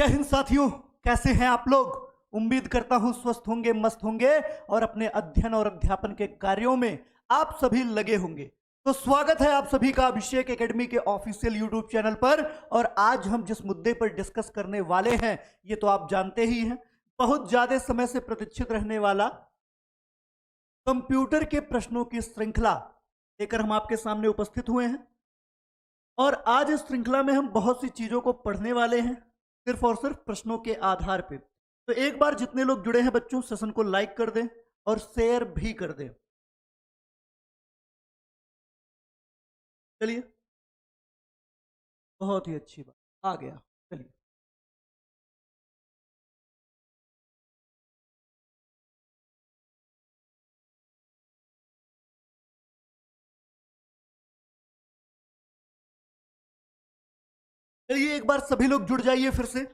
जय हिंद साथियों, कैसे हैं आप लोग। उम्मीद करता हूं स्वस्थ होंगे, मस्त होंगे और अपने अध्ययन और अध्यापन के कार्यों में आप सभी लगे होंगे। तो स्वागत है आप सभी का अभिषेक एकेडमी के ऑफिशियल यूट्यूब चैनल पर। और आज हम जिस मुद्दे पर डिस्कस करने वाले हैं ये तो आप जानते ही हैं, बहुत ज्यादा समय से प्रतीक्षित रहने वाला कंप्यूटर के प्रश्नों की श्रृंखला लेकर हम आपके सामने उपस्थित हुए हैं। और आज इस श्रृंखला में हम बहुत सी चीजों को पढ़ने वाले हैं, सिर्फ और सिर्फ प्रश्नों के आधार पे। तो एक बार जितने लोग जुड़े हैं बच्चों, सेशन को लाइक कर दें और शेयर भी कर दें। चलिए, बहुत ही अच्छी बात, आ गया। चलिए, चलिए एक बार सभी लोग जुड़ जाइए फिर से।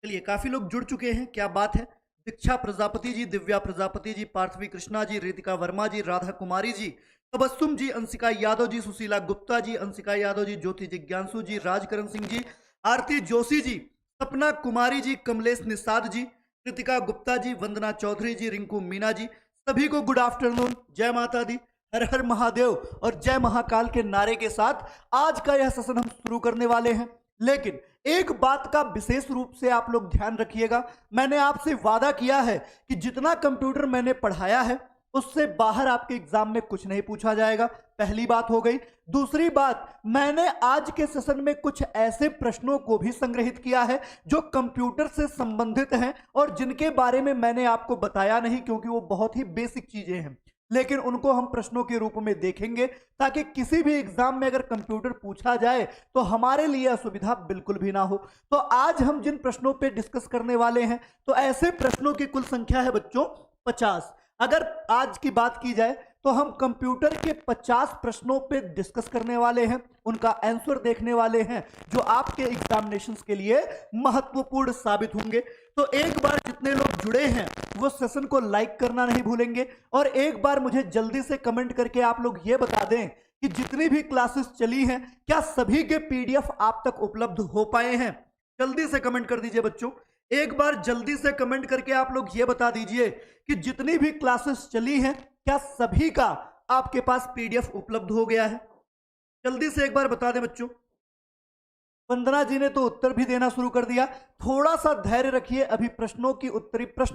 चलिए, काफी लोग जुड़ चुके हैं, क्या बात है। दीक्षा प्रजापति जी, दिव्या प्रजापति जी, पार्थवी कृष्णा जी, रितिका वर्मा जी, राधा कुमारी जी, तबस्सुम जी, अंशिका यादव जी, सुशीला गुप्ता जी, अंशिका यादव जी, ज्योति जिज्ञासु जी, राजकरण सिंह जी, आरती जोशी जी, सपना कुमारी जी, कमलेश निषाद जी, कृतिका गुप्ता जी, वंदना चौधरी जी, रिंकू मीना जी, सभी को गुड आफ्टरनून, जय माता दी, हर हर महादेव और जय महाकाल के नारे के साथ आज का यह सेशन हम शुरू करने वाले हैं। लेकिन एक बात का विशेष रूप से आप लोग ध्यान रखिएगा, मैंने आपसे वादा किया है कि जितना कंप्यूटर मैंने पढ़ाया है उससे बाहर आपके एग्जाम में कुछ नहीं पूछा जाएगा। पहली बात हो गई। दूसरी बात, मैंने आज के सेशन में कुछ ऐसे प्रश्नों को भी संग्रहित किया है जो कंप्यूटर से संबंधित हैं और जिनके बारे में मैंने आपको बताया नहीं, क्योंकि वो बहुत ही बेसिक चीजें हैं, लेकिन उनको हम प्रश्नों के रूप में देखेंगे ताकि किसी भी एग्जाम में अगर कंप्यूटर पूछा जाए तो हमारे लिए असुविधा बिल्कुल भी ना हो। तो आज हम जिन प्रश्नों पे डिस्कस करने वाले हैं, तो ऐसे प्रश्नों की कुल संख्या है बच्चों 50। अगर आज की बात की जाए तो हम कंप्यूटर के 50 प्रश्नों पे डिस्कस करने वाले हैं, उनका आंसर देखने वाले हैं जो आपके एग्जामिनेशंस के लिए महत्वपूर्ण साबित होंगे। तो एक बार जितने लोग जुड़े हैं वो सेशन को लाइक करना नहीं भूलेंगे और एक बार मुझे जल्दी से कमेंट करके आप लोग ये बता दें कि जितनी भी क्लासेस चली हैं क्या सभी के पीडीएफ आप तक उपलब्ध हो पाए हैं। जल्दी से कमेंट कर दीजिए बच्चों, एक बार जल्दी से कमेंट करके आप लोग ये बता दीजिए कि जितनी भी क्लासेस चली हैं क्या सभी का आपके पास पीडीएफ उपलब्ध हो गया है। जल्दी से एक बार बता दें बच्चों। वंदना जी ने तो उत्तर भी देना शुरू कर दिया। थोड़ा सा धैर्य रखिए, अभी प्रश्न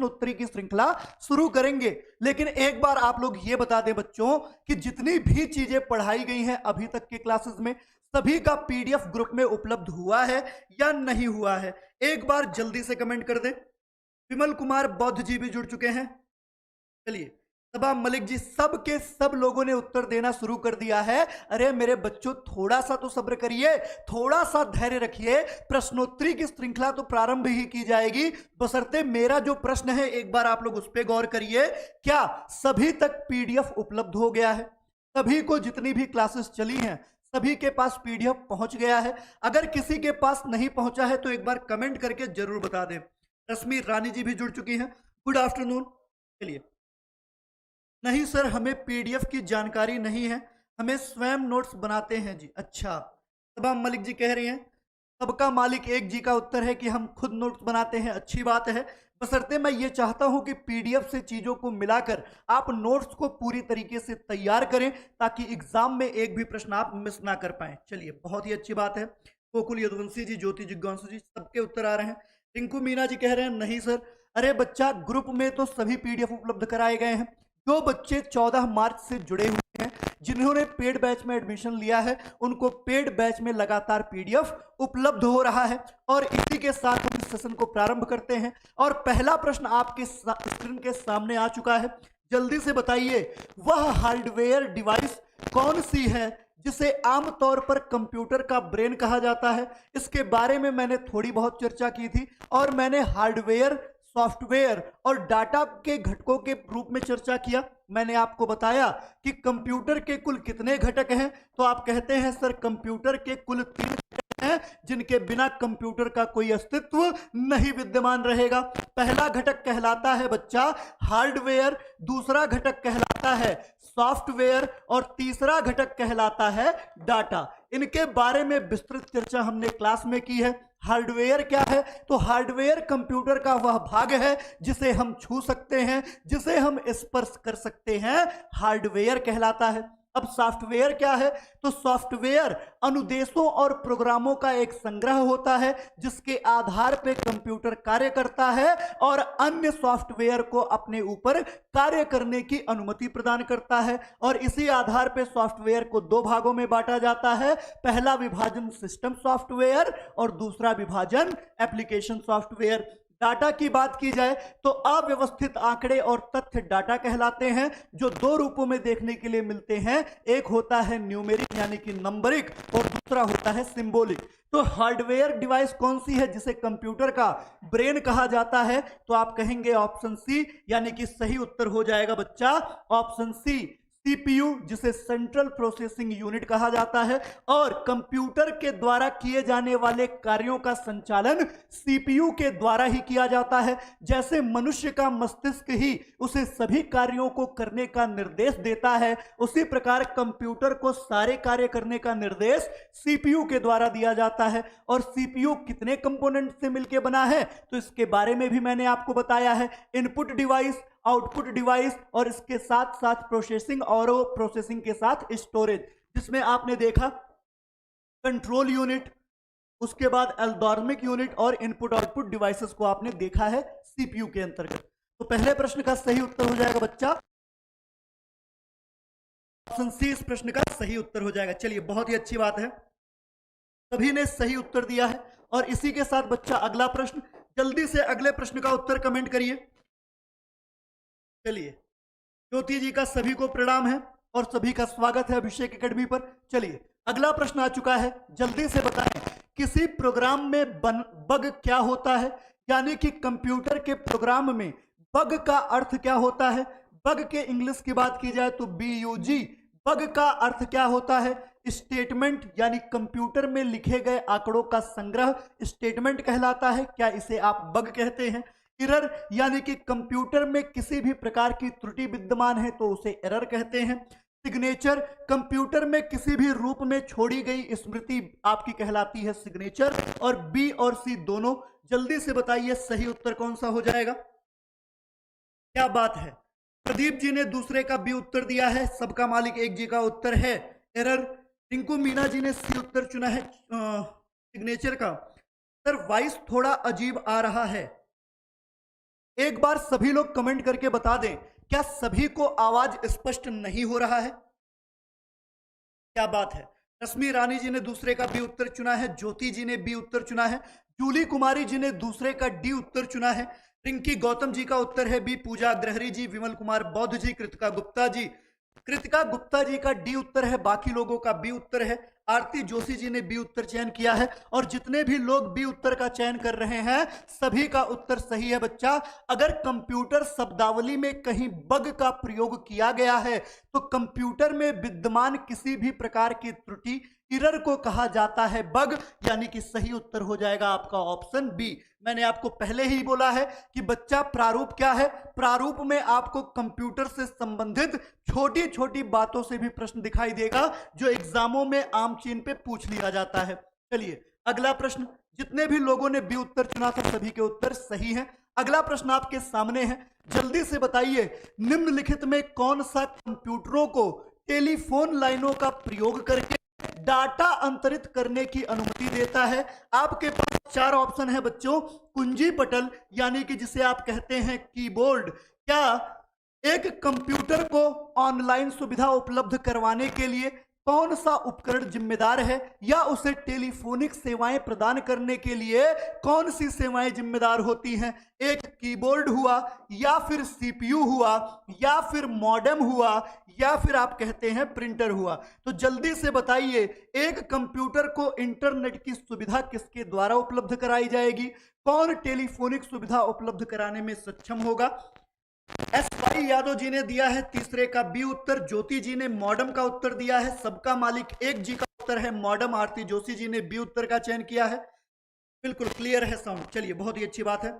उत्तरी की श्रृंखला शुरू करेंगे। लेकिन एक बार आप लोग ये बता दें बच्चों कि जितनी भी चीजें पढ़ाई गई हैं अभी तक के क्लासेस में, सभी का पीडीएफ ग्रुप में उपलब्ध हुआ है या नहीं हुआ है। एक बार जल्दी से कमेंट कर दें। विमल कुमार बौद्ध जी भी जुड़ चुके हैं। चलिए, सबा मलिक जी, सब के सब लोगों ने उत्तर देना शुरू कर दिया है। अरे मेरे बच्चों, थोड़ा सा तो सब्र करिए, थोड़ा सा धैर्य रखिए। प्रश्नोत्तरी की श्रृंखला तो प्रारंभ ही की जाएगी, बशर्ते मेरा जो प्रश्न है एक बार आप लोग उस पर गौर करिए। क्या सभी तक पीडीएफ उपलब्ध हो गया है? सभी को जितनी भी क्लासेस चली हैं सभी के पास पीडीएफ पहुंच गया है? अगर किसी के पास नहीं पहुंचा है तो एक बार कमेंट करके जरूर बता दें। रश्मि रानी जी भी जुड़ चुकी हैं, गुड आफ्टरनून। चलिए, नहीं सर, हमें पीडीएफ की जानकारी नहीं है, हमें स्वयं नोट्स बनाते हैं जी। अच्छा, तमाम मलिक जी कह रहे हैं सबका मालिक एक जी का उत्तर है कि हम खुद नोट्स बनाते हैं। अच्छी बात है, बशर्ते मैं ये चाहता हूं कि पीडीएफ से चीजों को मिलाकर आप नोट्स को पूरी तरीके से तैयार करें ताकि एग्जाम में एक भी प्रश्न आप मिस ना कर पाए। चलिए, बहुत ही अच्छी बात है। गोकुल यदुवंशी जी, ज्योति जिज्ञासु जी, सबके उत्तर आ रहे हैं। रिंकू मीना जी कह रहे हैं नहीं सर। अरे बच्चा, ग्रुप में तो सभी पीडीएफ उपलब्ध कराए गए हैं। जो बच्चे 14 मार्च से जुड़े हुए हैं, जिन्होंने पेड बैच में एडमिशन लिया है, उनको पेड बैच में लगातार पीडीएफ उपलब्ध हो रहा है। और इसी के साथ हम इस सेशन को प्रारंभ करते हैं। और पहला प्रश्न आपके स्क्रीन के सामने आ चुका है। जल्दी से बताइए, वह हार्डवेयर डिवाइस कौन सी है जिसे आमतौर पर कंप्यूटर का ब्रेन कहा जाता है? इसके बारे में मैंने थोड़ी बहुत चर्चा की थी और मैंने हार्डवेयर, सॉफ्टवेयर और डाटा के घटकों के रूप में चर्चा किया। मैंने आपको बताया कि कंप्यूटर के कुल कितने घटक हैं, तो आप कहते हैं सर कंप्यूटर के कुल 3 घटक हैं जिनके बिना कंप्यूटर का कोई अस्तित्व नहीं विद्यमान रहेगा। पहला घटक कहलाता है बच्चा हार्डवेयर, दूसरा घटक कहलाता है सॉफ्टवेयर और तीसरा घटक कहलाता है डाटा। इनके बारे में विस्तृत चर्चा हमने क्लास में की है। हार्डवेयर क्या है? तो हार्डवेयर कंप्यूटर का वह भाग है जिसे हम छू सकते हैं, जिसे हम स्पर्श कर सकते हैं, हार्डवेयर कहलाता है। अब सॉफ्टवेयर क्या है? तो सॉफ्टवेयर अनुदेशों और प्रोग्रामों का एक संग्रह होता है जिसके आधार पर कंप्यूटर कार्य करता है और अन्य सॉफ्टवेयर को अपने ऊपर कार्य करने की अनुमति प्रदान करता है। और इसी आधार पर सॉफ्टवेयर को दो भागों में बांटा जाता है। पहला विभाजन सिस्टम सॉफ्टवेयर और दूसरा विभाजन एप्लीकेशन सॉफ्टवेयर। डाटा की बात की जाए तो अव्यवस्थित आंकड़े और तथ्य डाटा कहलाते हैं, जो दो रूपों में देखने के लिए मिलते हैं। एक होता है न्यूमेरिक यानी कि नंबरिक और दूसरा होता है सिंबॉलिक। तो हार्डवेयर डिवाइस कौन सी है जिसे कंप्यूटर का ब्रेन कहा जाता है? तो आप कहेंगे ऑप्शन सी, यानी कि सही उत्तर हो जाएगा बच्चा ऑप्शन सी, सीपीयू, जिसे सेंट्रल प्रोसेसिंग यूनिट कहा जाता है। और कंप्यूटर के द्वारा किए जाने वाले कार्यों का संचालन सीपीयू के द्वारा ही किया जाता है। जैसे मनुष्य का मस्तिष्क ही उसे सभी कार्यों को करने का निर्देश देता है, उसी प्रकार कंप्यूटर को सारे कार्य करने का निर्देश सीपीयू के द्वारा दिया जाता है। और सीपीयू कितने कंपोनेंट से मिलकर बना है? तो इसके बारे में भी मैंने आपको बताया है। इनपुट डिवाइस, आउटपुट डिवाइस और इसके साथ साथ प्रोसेसिंग और प्रोसेसिंग के साथ स्टोरेज, जिसमें आपने देखा कंट्रोल यूनिट, उसके बाद एल्गोरिथमिक यूनिट और इनपुट आउटपुट डिवाइसेस को आपने देखा है सीपीयू के अंतर्गत। तो पहले प्रश्न का सही उत्तर हो जाएगा बच्चा ऑप्शन सी, इस प्रश्न का सही उत्तर हो जाएगा। चलिए, बहुत ही अच्छी बात है, सभी ने सही उत्तर दिया है। और इसी के साथ बच्चा अगला प्रश्न, जल्दी से अगले प्रश्न का उत्तर कमेंट करिए। चलिए, ज्योति जी का सभी को प्रणाम है और सभी का स्वागत है अभिषेक एकेडमी पर। चलिए, अगला प्रश्न आ चुका है, जल्दी से बताएं किसी प्रोग्राम में बग क्या होता है? यानी कि कंप्यूटर के प्रोग्राम में बग का अर्थ क्या होता है? बग के इंग्लिश की बात की जाए तो BUG, बग का अर्थ क्या होता है? स्टेटमेंट, यानी कंप्यूटर में लिखे गए आंकड़ों का संग्रह स्टेटमेंट कहलाता है। क्या इसे आप बग कहते हैं? एरर, यानी कि कंप्यूटर में किसी भी प्रकार की त्रुटि विद्यमान है तो उसे एरर कहते हैं। सिग्नेचर, कंप्यूटर में किसी भी रूप में छोड़ी गई स्मृति आपकी कहलाती है सिग्नेचर। और बी और सी दोनों, जल्दी से बताइए सही उत्तर कौन सा हो जाएगा? क्या बात है, प्रदीप जी ने दूसरे का बी उत्तर दिया है, सबका मालिक एक जी का उत्तर है एरर। रिंकू मीना जी ने सी उत्तर चुना है सिग्नेचर का। सर, वॉइस थोड़ा अजीब आ रहा है, एक बार सभी लोग कमेंट करके बता दें, क्या सभी को आवाज स्पष्ट नहीं हो रहा है? क्या बात है। रश्मि रानी जी ने दूसरे का बी उत्तर चुना है, ज्योति जी ने बी उत्तर चुना है, जूली कुमारी जी ने दूसरे का डी उत्तर चुना है, रिंकी गौतम जी का उत्तर है बी, पूजा अग्रहरी जी, विमल कुमार बौद्ध जी, कृतिका गुप्ता जी का डी उत्तर है, बाकी लोगों का बी उत्तर है। आरती जोशी जी ने बी उत्तर चयन किया है। और जितने भी लोग बी उत्तर का चयन कर रहे हैं सभी का उत्तर सही है बच्चा। अगर कंप्यूटर शब्दावली में कहीं बग का प्रयोग किया गया है तो कंप्यूटर में विद्यमान किसी भी प्रकार की त्रुटि, एरर को कहा जाता है बग, यानी कि सही उत्तर हो जाएगा आपका ऑप्शन बी। मैंने आपको पहले ही बोला है कि बच्चा प्रारूप क्या है, प्रारूप में आपको कंप्यूटर से संबंधित छोटी छोटी बातों से भी प्रश्न दिखाई देगा जो एग्जामों में आम चीन पे पूछ लिया जाता है। चलिए, अगला प्रश्न, जितने भी लोगों ने बी उत्तर चुना था सभी के उत्तर सही हैं। अगला प्रश्न आपके सामने है, जल्दी से बताइए निम्नलिखित में कौन सा कंप्यूटरों को टेलीफोन लाइनों का प्रयोग करके डाटा अंतरित करने की अनुमति देता है? आपके पास चार ऑप्शन है बच्चों। कुंजी पटल, यानी कि जिसे आप कहते हैं कीबोर्ड, क्या एक कंप्यूटर को ऑनलाइन सुविधा उपलब्ध करवाने के लिए कौन सा उपकरण जिम्मेदार है, या उसे टेलीफोनिक सेवाएं प्रदान करने के लिए कौन सी सेवाएं जिम्मेदार होती हैं? एक कीबोर्ड हुआ, या फिर सीपीयू हुआ, या फिर मॉडेम हुआ, या फिर आप कहते हैं प्रिंटर हुआ। तो जल्दी से बताइए, एक कंप्यूटर को इंटरनेट की सुविधा किसके द्वारा उपलब्ध कराई जाएगी? कौन टेलीफोनिक सुविधा उपलब्ध कराने में सक्षम होगा? एस.वाई. यादव जी ने दिया है तीसरे का बी उत्तर, ज्योति जी ने मॉडम का उत्तर दिया है, सबका मालिक एक जी का उत्तर है मॉडम। आरती जोशी जी ने बी उत्तर का चयन किया है, बिल्कुल क्लियर है साउंड। चलिए, बहुत ही अच्छी बात है।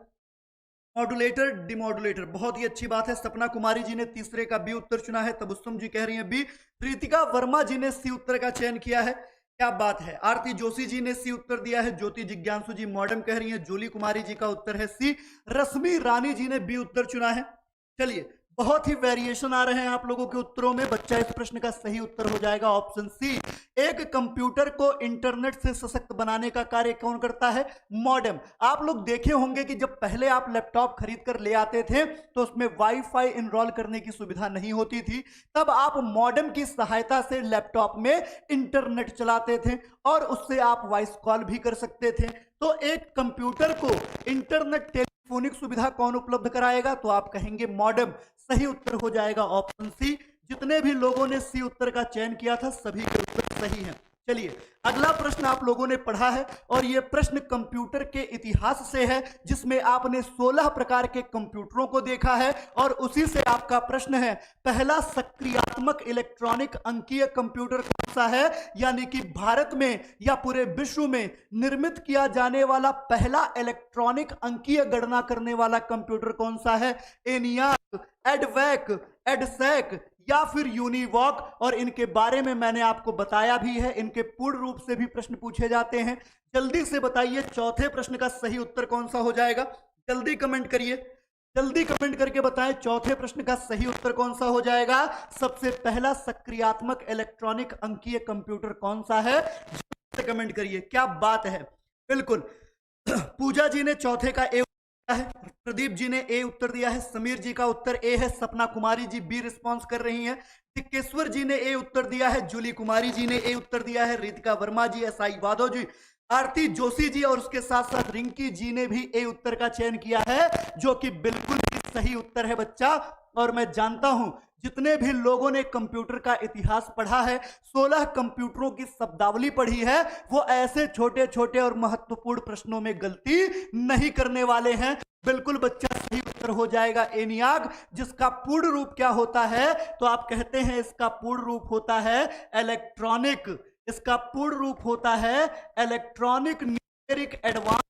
मॉड्यूलेटर डिमॉड्यूलेटर, बहुत ही अच्छी बात है। सपना कुमारी जी ने तीसरे का बी उत्तर चुना है, तबस्सुम जी कह रही हैं बी। प्रीतिका वर्मा जी ने सी उत्तर का चयन किया है। क्या बात है। आरती जोशी जी ने सी उत्तर दिया है, ज्योति जिज्ञासु जी मॉडर्न कह रही हैं, जूली कुमारी जी का उत्तर है सी, रश्मि रानी जी ने बी उत्तर चुना है। चलिए, बहुत ही वेरिएशन आ रहे हैं आप लोगों के उत्तरों में। बच्चा, इस प्रश्न का सही उत्तर हो जाएगा ऑप्शन सी। एक कंप्यूटर को इंटरनेट से सशक्त बनाने का कार्य कौन करता है? मॉडेम। आप लोग देखे होंगे कि जब पहले आप लैपटॉप खरीद कर ले आते थे तो उसमें वाईफाई इनरोल करने की सुविधा नहीं होती थी, तब आप मॉडेम की सहायता से लैपटॉप में इंटरनेट चलाते थे और उससे आप वॉइस कॉल भी कर सकते थे। तो एक कंप्यूटर को इंटरनेट टेलीफोनिक सुविधा कौन उपलब्ध कराएगा? तो आप कहेंगे मॉडेम। सही उत्तर हो जाएगा ऑप्शन सी। जितने भी लोगों ने सी उत्तर का चयन किया था सभी के उत्तर सही हैं। चलिए, अगला प्रश्न आप लोगों ने पढ़ा है और यह प्रश्न कंप्यूटर के इतिहास से है, जिसमें आपने 16 प्रकार के कंप्यूटरों को देखा है और उसी से आपका प्रश्न है, पहला सक्रियात्मक इलेक्ट्रॉनिक अंकीय कंप्यूटर कौन सा है? यानी कि भारत में या पूरे विश्व में निर्मित किया जाने वाला पहला इलेक्ट्रॉनिक अंकीय गणना करने वाला कंप्यूटर कौन सा है? एनियाक, एडवैक, एडसैक या फिर यूनिवॉक। और इनके बारे में मैंने आपको बताया भी है, इनके पूर्ण रूप से भी प्रश्न पूछे जाते हैं। जल्दी से बताइए चौथे प्रश्न का सही उत्तर कौन सा हो जाएगा? जल्दी कमेंट करिए, जल्दी कमेंट करके बताएं चौथे प्रश्न का सही उत्तर कौन सा हो जाएगा। सबसे पहला सक्रियात्मक इलेक्ट्रॉनिक अंकीय कंप्यूटर कौन सा है? जल्दी से कमेंट करिए। क्या बात है, बिल्कुल। पूजा जी ने चौथे का ए है, प्रदीप जी ने ए उत्तर दिया है, समीर जी का उत्तर ए है, Sapna Kumari G B response कर रही हैं, टिक्केश्वर जी ने ए उत्तर दिया है, जूली कुमारी जी ने ए उत्तर दिया है, रितिका वर्मा जी, एसआई वादव जी, आरती जोशी जी और उसके साथ साथ रिंकी जी ने भी ए उत्तर का चयन किया है, जो कि बिल्कुल सही उत्तर है बच्चा। और मैं जानता हूं जितने भी लोगों ने कंप्यूटर का इतिहास पढ़ा है, 16 कंप्यूटरों की शब्दावली पढ़ी है, वो ऐसे छोटे छोटे और महत्वपूर्ण प्रश्नों में गलती नहीं करने वाले हैं। बिल्कुल बच्चा, सही उत्तर हो जाएगा एनियाक, जिसका पूर्ण रूप क्या होता है? तो आप कहते हैं इसका पूर्ण रूप होता है इलेक्ट्रॉनिक, इसका पूर्ण रूप होता है इलेक्ट्रॉनिक न्यूमेरिक एडवांस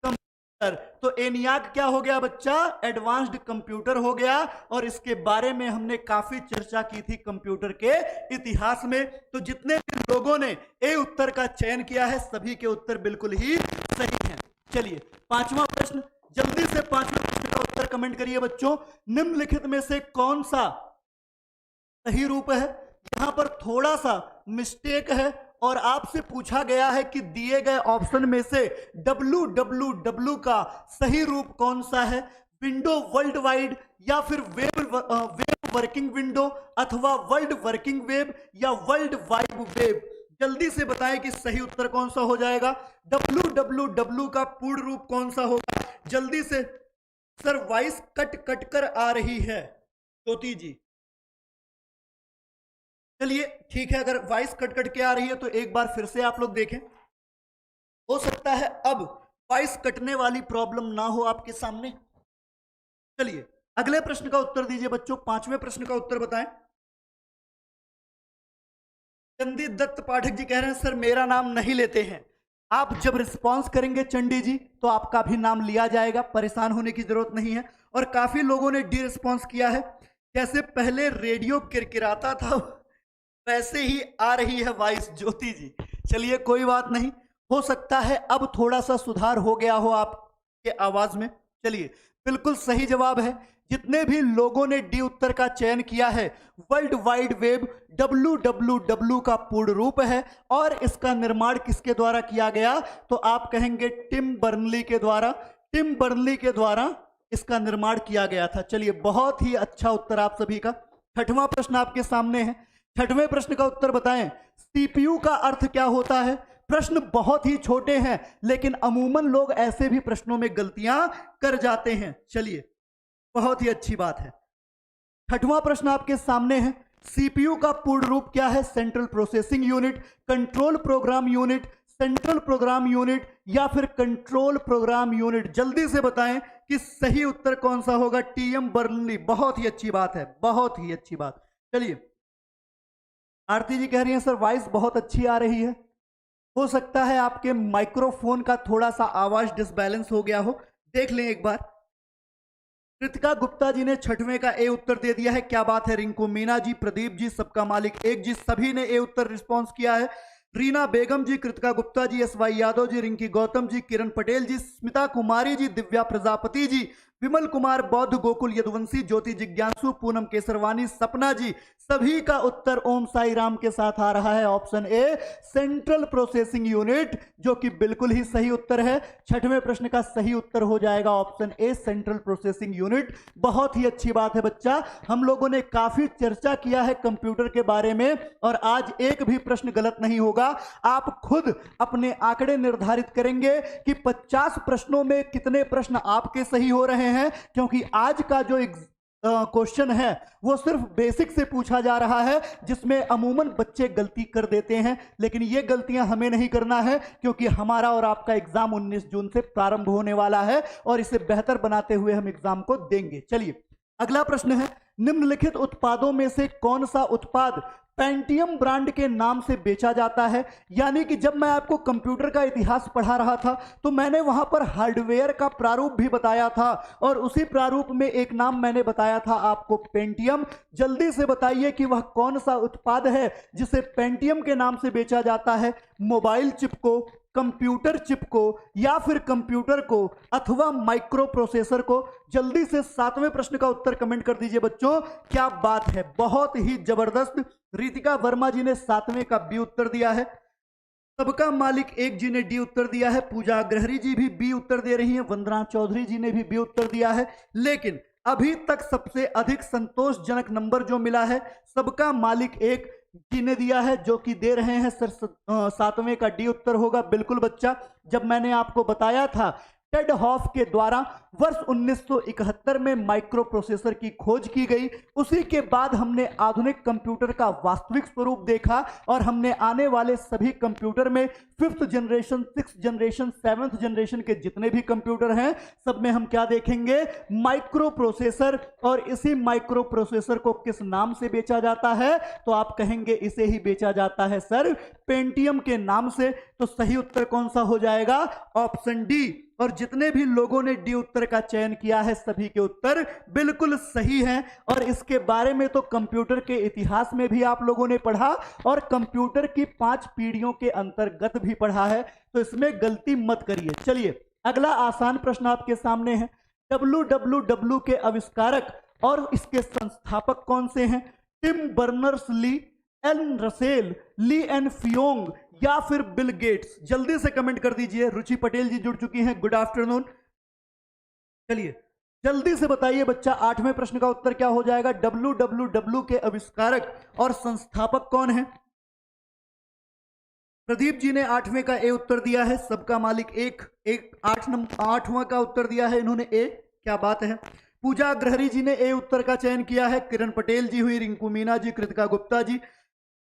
कंप्यूटर। तो एनियाक क्या हो गया बच्चा? एडवांस्ड कंप्यूटर हो गया। और इसके बारे में हमने काफी चर्चा की थी कंप्यूटर के इतिहास में। तो जितने भी लोगों ने ए उत्तर का चयन किया है सभी के उत्तर बिल्कुल ही सही हैं। चलिए, पांचवा प्रश्न, जल्दी से पांचवें प्रश्न का उत्तर कमेंट करिए बच्चों। निम्नलिखित में से कौन सा सही रूप है? यहां पर थोड़ा सा मिस्टेक है और आपसे पूछा गया है कि दिए गए ऑप्शन में से www का सही रूप कौन सा है? विंडो वर्ल्ड वाइड या फिर वेब वर्किंग विंडो अथवा वर्ल्ड वर्किंग वेब या वर्ल्ड वाइड वेब। जल्दी से बताएं कि सही उत्तर कौन सा हो जाएगा। www का पूर्ण रूप कौन सा होगा? जल्दी से। सर वॉइस कट कट कर आ रही है ज्योति जी। चलिए ठीक है, अगर वॉइस कट कट के आ रही है तो एक बार फिर से आप लोग देखें, हो सकता है अब वॉइस कटने वाली प्रॉब्लम ना हो आपके सामने। चलिए अगले प्रश्न का उत्तर दीजिए बच्चों, पांचवें प्रश्न का उत्तर बताएं। चंदी दत्त पाठक जी कह रहे हैं सर मेरा नाम नहीं लेते हैं। आप जब रिस्पॉन्स करेंगे चंडी जी तो आपका भी नाम लिया जाएगा, परेशान होने की जरूरत नहीं है। और काफी लोगों ने डी रिस्पॉन्स किया है, जैसे पहले रेडियो किरकिराता था वैसे ही आ रही है वॉइस ज्योति जी। चलिए कोई बात नहीं, हो सकता है अब थोड़ा सा सुधार हो गया हो आपके आवाज में। चलिए बिल्कुल सही जवाब है। जितने भी लोगों ने डी उत्तर का चयन किया है, वर्ल्ड वाइड वेब www का पूर्ण रूप है और इसका निर्माण किसके द्वारा किया गया? तो आप कहेंगे टिम बर्नली के द्वारा। टिम बर्नली के द्वारा इसका निर्माण किया गया था। चलिए बहुत ही अच्छा उत्तर आप सभी का। छठवां प्रश्न आपके सामने है, छठवें प्रश्न का उत्तर बताएं। सीपीयू का अर्थ क्या होता है? प्रश्न बहुत ही छोटे हैं लेकिन अमूमन लोग ऐसे भी प्रश्नों में गलतियां कर जाते हैं। चलिए बहुत ही अच्छी बात है। छठवां प्रश्न आपके सामने है, सीपीयू का पूर्ण रूप क्या है? Central processing unit, control program unit, central program unit या फिर कंट्रोल प्रोग्राम यूनिट। जल्दी से बताएं कि सही उत्तर कौन सा होगा। टीएम बर्नली, बहुत ही अच्छी बात है, बहुत ही अच्छी बात। चलिए आरती जी कह रही हैं सर वॉइस बहुत अच्छी आ रही है। हो सकता है आपके माइक्रोफोन का थोड़ा सा आवाज डिसबैलेंस हो गया हो, देख लें एक बार। कृतिका गुप्ता जी ने छठवें का ए उत्तर दे दिया है, क्या बात है। रिंकू मीना जी, प्रदीप जी, सबका मालिक एक जी, सभी ने ए उत्तर रिस्पॉन्स किया है। रीना बेगम जी, कृतिका गुप्ता जी, एस.वाई. यादव जी, रिंकी गौतम जी, किरण पटेल जी, स्मिता कुमारी जी, दिव्या प्रजापति जी, विमल कुमार बौद्ध, गोकुल यदुवंशी, ज्योति जिज्ञासु, पूनम केसरवानी, सपना जी, सभी का उत्तर ओम साई राम के साथ आ रहा है option A, central processing unit, जो कि बिल्कुल ही सही उत्तर है। छठवें प्रश्न का सही उत्तर हो जाएगा option A, central processing unit. बहुत ही अच्छी बात है बच्चा, हम लोगों ने काफी चर्चा किया है कंप्यूटर के बारे में और आज एक भी प्रश्न गलत नहीं होगा। आप खुद अपने आंकड़े निर्धारित करेंगे कि 50 प्रश्नों में कितने प्रश्न आपके सही हो रहे हैं, क्योंकि आज का जो क्वेश्चन है वो सिर्फ बेसिक से पूछा जा रहा है, जिसमें अमूमन बच्चे गलती कर देते हैं, लेकिन ये गलतियां हमें नहीं करना है, क्योंकि हमारा और आपका एग्जाम 19 जून से प्रारंभ होने वाला है और इसे बेहतर बनाते हुए हम एग्जाम को देंगे। चलिए अगला प्रश्न है, निम्नलिखित उत्पादों में से कौन सा उत्पाद पेंटियम ब्रांड के नाम से बेचा जाता है? यानी कि जब मैं आपको कंप्यूटर का इतिहास पढ़ा रहा था तो मैंने वहां पर हार्डवेयर का प्रारूप भी बताया था और उसी प्रारूप में एक नाम मैंने बताया था आपको, पेंटियम। जल्दी से बताइए कि वह कौन सा उत्पाद है जिसे पेंटियम के नाम से बेचा जाता है? मोबाइल चिप को, कंप्यूटर चिप को, या फिर कंप्यूटर को, अथवा माइक्रो प्रोसेसर को? जल्दी से 7वें प्रश्न का उत्तर कमेंट कर दीजिए बच्चों। क्या बात है, बहुत ही जबरदस्त। रितिका वर्मा जी ने 7वें का बी उत्तर दिया है, सबका मालिक एक जी ने डी उत्तर दिया है, पूजा अग्रहरी जी भी बी उत्तर दे रही हैं, वंदना चौधरी जी ने भी बी उत्तर दिया है। लेकिन अभी तक सबसे अधिक संतोषजनक नंबर जो मिला है सबका मालिक एक जी ने दिया है, जो कि दे रहे हैं सर 7वें का डी उत्तर होगा। बिल्कुल बच्चा, जब मैंने आपको बताया था टेड हॉफ के द्वारा वर्ष 1971 में माइक्रो प्रोसेसर की खोज की गई, उसी के बाद हमने आधुनिक कंप्यूटर का वास्तविक स्वरूप देखा और हमने आने वाले सभी कंप्यूटर में 5th generation, 6th generation, 7th generation के जितने भी कंप्यूटर हैं सब में हम क्या देखेंगे? Micro processor. और इसी माइक्रो प्रोसेसर को किस नाम से बेचा जाता है? तो आप कहेंगे इसे ही बेचा जाता है सर पेंटियम के नाम से। तो सही उत्तर कौन सा हो जाएगा? Option D. और जितने भी लोगों ने डी उत्तर का चयन किया है सभी के उत्तर बिल्कुल सही हैं। और इसके बारे में तो कंप्यूटर के इतिहास में भी आप लोगों ने पढ़ा और कंप्यूटर की 5 पीढ़ियों के अंतर्गत भी पढ़ा है, तो इसमें गलती मत करिए। चलिए अगला आसान प्रश्न आपके सामने है, WWW के आविष्कारक और इसके संस्थापक कौन से हैं? Tim Berners Lee, Alan Russell, ली एन फियोंग, या फिर बिल गेट्स? जल्दी से कमेंट कर दीजिए। रुचि पटेल जी जुड़ चुकी हैं, गुड आफ्टरनून। चलिए जल्दी से बताइए बच्चा, 8वें प्रश्न का उत्तर क्या हो जाएगा? WWW के आविष्कारक और संस्थापक कौन है? प्रदीप जी ने 8वें का ए उत्तर दिया है, सबका मालिक एक 8वां का उत्तर दिया है इन्होंने ए, क्या बात है। पूजा अग्रहरी जी ने ए उत्तर का चयन किया है, किरण पटेल जी हुई, रिंकू मीना जी, कृतिका गुप्ता जी,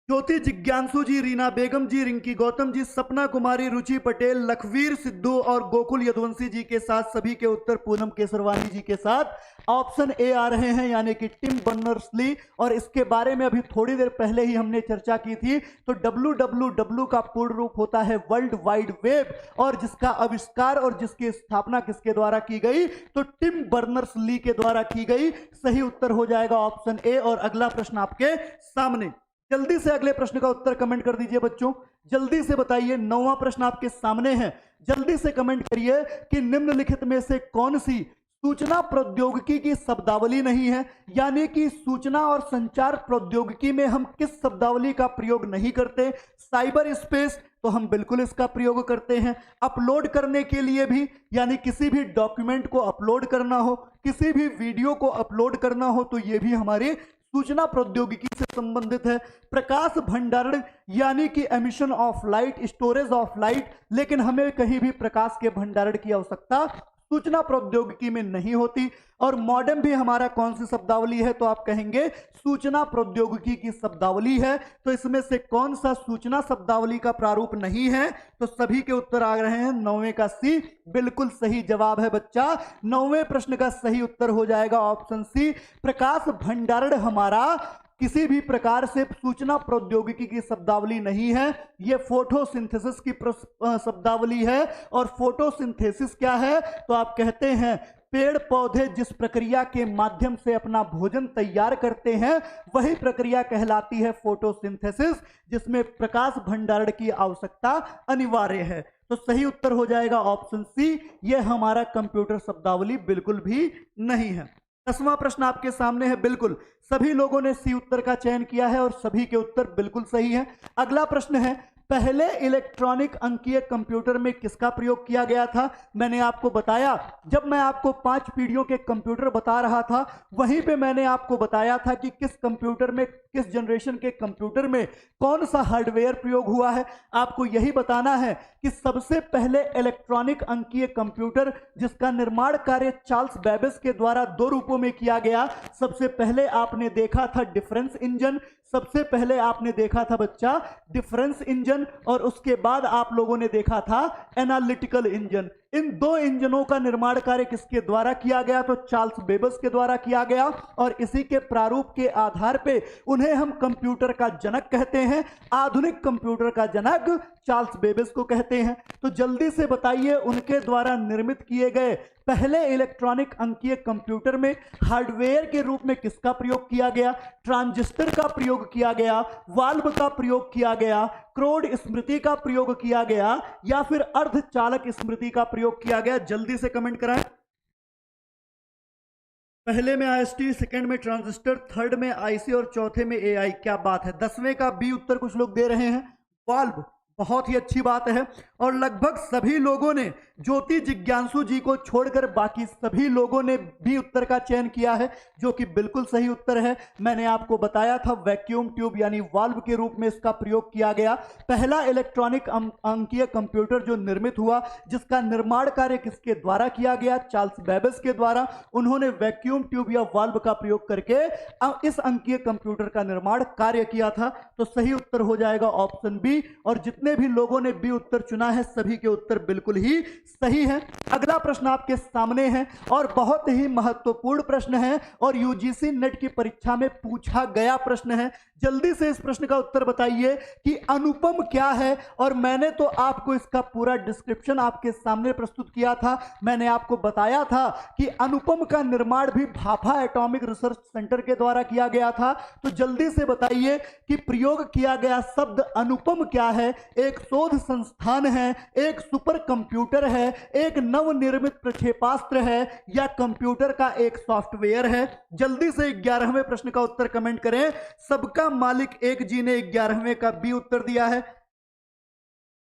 ज्योति जिज्ञासु जी, रीना बेगम जी, रिंकी गौतम जी, सपना कुमारी, रुचि पटेल, लखवीर सिद्धू और गोकुल यदुवंशी जी के साथ सभी के उत्तर पूनम केसरवानी जी के साथ ऑप्शन ए आ रहे हैं, यानी कि टिम बर्नर्स ली। और इसके बारे में अभी थोड़ी देर पहले ही हमने चर्चा की थी। तो WWW का पूर्ण रूप होता है वर्ल्ड वाइड वेब, और जिसका आविष्कार और जिसकी स्थापना किसके द्वारा की गई? तो टिम बर्नर्स ली के द्वारा की गई। सही उत्तर हो जाएगा ऑप्शन ए। और अगला प्रश्न आपके सामने, जल्दी से अगले प्रश्न का उत्तर कमेंट कर दीजिए बच्चों। जल्दी से बताइए, 9वां प्रश्न आपके सामने है, जल्दी से कमेंट करिए कि निम्नलिखित में से कौन सी सूचना प्रौद्योगिकी की शब्दावली नहीं है? यानी कि सूचना और संचार प्रौद्योगिकी में हम किस शब्दावली का प्रयोग नहीं करते? साइबर स्पेस, तो हम बिल्कुल इसका प्रयोग करते हैं। अपलोड करने के लिए भी, यानी किसी भी डॉक्यूमेंट को अपलोड करना हो, किसी भी वीडियो को अपलोड करना हो, तो ये भी हमारी सूचना प्रौद्योगिकी से संबंधित है। प्रकाश भंडारण, यानी कि emission of light, storage of light, लेकिन हमें कहीं भी प्रकाश के भंडारण की आवश्यकता सूचना प्रौद्योगिकी में नहीं होती। और मॉडेम भी हमारा कौन सी शब्दावली है? तो आप कहेंगे सूचना प्रौद्योगिकी की शब्दावली है। तो इसमें से कौन सा सूचना शब्दावली का प्रारूप नहीं है? तो सभी के उत्तर आ रहे हैं 9वें का सी, बिल्कुल सही जवाब है बच्चा। 9वें प्रश्न का सही उत्तर हो जाएगा ऑप्शन सी। प्रकाश भंडारण हमारा किसी भी प्रकार से सूचना प्रौद्योगिकी की शब्दावली नहीं है, यह फोटोसिंथेसिस की शब्दावली है। और फोटोसिंथेसिस क्या है? तो आप कहते हैं पेड़ पौधे जिस प्रक्रिया के माध्यम से अपना भोजन तैयार करते हैं वही प्रक्रिया कहलाती है फोटोसिंथेसिस, जिसमें प्रकाश भंडारण की आवश्यकता अनिवार्य है। तो सही उत्तर हो जाएगा ऑप्शन सी, यह हमारा कंप्यूटर शब्दावली बिल्कुल भी नहीं है। 10वां प्रश्न आपके सामने है। बिल्कुल सभी लोगों ने सी उत्तर का चयन किया है और सभी के उत्तर बिल्कुल सही है। अगला प्रश्न है, पहले इलेक्ट्रॉनिक अंकीय कंप्यूटर में किसका प्रयोग किया गया था? मैंने आपको बताया, जब मैं आपको 5 पीढ़ियों के कंप्यूटर बता रहा था वहीं पे मैंने आपको बताया था कि किस कंप्यूटर में, किस जनरेशन के कंप्यूटर में कौन सा हार्डवेयर प्रयोग हुआ है। आपको यही बताना है कि सबसे पहले इलेक्ट्रॉनिक अंकीय कंप्यूटर जिसका निर्माण कार्य चार्ल्स बेबेज के द्वारा 2 रूपों में किया गया। सबसे पहले आपने देखा था डिफरेंस इंजन, सबसे पहले आपने देखा था बच्चा डिफरेंस इंजन, और उसके बाद आप लोगों ने देखा था एनालिटिकल इंजन। इन 2 इंजनों का निर्माण कार्य किसके द्वारा किया गया? तो चार्ल्स बेबेज के द्वारा किया गया, और इसी के प्रारूप के आधार पे उन्हें हम कंप्यूटर का जनक कहते हैं। आधुनिक कंप्यूटर का जनक चार्ल्स बेबेज को कहते हैं। तो जल्दी से बताइए, उनके द्वारा निर्मित किए गए पहले इलेक्ट्रॉनिक अंकीय कंप्यूटर में हार्डवेयर के रूप में किसका प्रयोग किया गया? ट्रांजिस्टर का प्रयोग किया गया, वाल्व का प्रयोग किया गया, क्रोड स्मृति का प्रयोग किया गया, या फिर अर्धचालक स्मृति का प्रयोग किया गया? जल्दी से कमेंट कराएं। पहले में आईएसटी, सेकंड में ट्रांजिस्टर, थर्ड में आईसी और चौथे में एआई। क्या बात है। 10वें का बी उत्तर कुछ लोग दे रहे हैं, वाल्व। बहुत ही अच्छी बात है। और लगभग सभी लोगों ने, ज्योति जिज्ञासु जी को छोड़कर बाकी सभी लोगों ने बी उत्तर का चयन किया है, जो कि बिल्कुल सही उत्तर है। मैंने आपको बताया था वैक्यूम ट्यूब यानी वाल्व के रूप में इसका प्रयोग किया गया। पहला इलेक्ट्रॉनिक अंकीय कंप्यूटर जो निर्मित हुआ, जिसका निर्माण कार्य किसके द्वारा किया गया? चार्ल्स बेबेज के द्वारा। उन्होंने वैक्यूम ट्यूब या वाल्व का प्रयोग करके इस अंकीय कंप्यूटर का निर्माण कार्य किया था। तो सही उत्तर हो जाएगा ऑप्शन बी। और जितने भी लोगों ने बी उत्तर चुना है सभी के उत्तर बिल्कुल ही सही है। अगला प्रश्न आपके सामने है और बहुत ही महत्वपूर्ण प्रश्न है और यूजीसी नेट की परीक्षा में पूछा गया प्रश्न है। जल्दी से इस प्रश्न का उत्तर बताइए कि अनुपम क्या है। और मैंने तो आपको इसका पूरा डिस्क्रिप्शन आपके सामने प्रस्तुत किया था। मैंने आपको बताया था कि अनुपम का निर्माण भी भाभा एटॉमिक रिसर्च सेंटर के द्वारा किया गया था। तो जल्दी से बताइए कि प्रयोग किया गया शब्द अनुपम क्या है? एक शोध संस्थान है, एक सुपर कंप्यूटर है, एक नवनिर्मित प्रक्षेपास्त्र है, या कंप्यूटर का एक सॉफ्टवेयर है? जल्दी से 11वें प्रश्न का उत्तर कमेंट करें। सबका मालिक एक जी ने 11वें का बी उत्तर दिया है।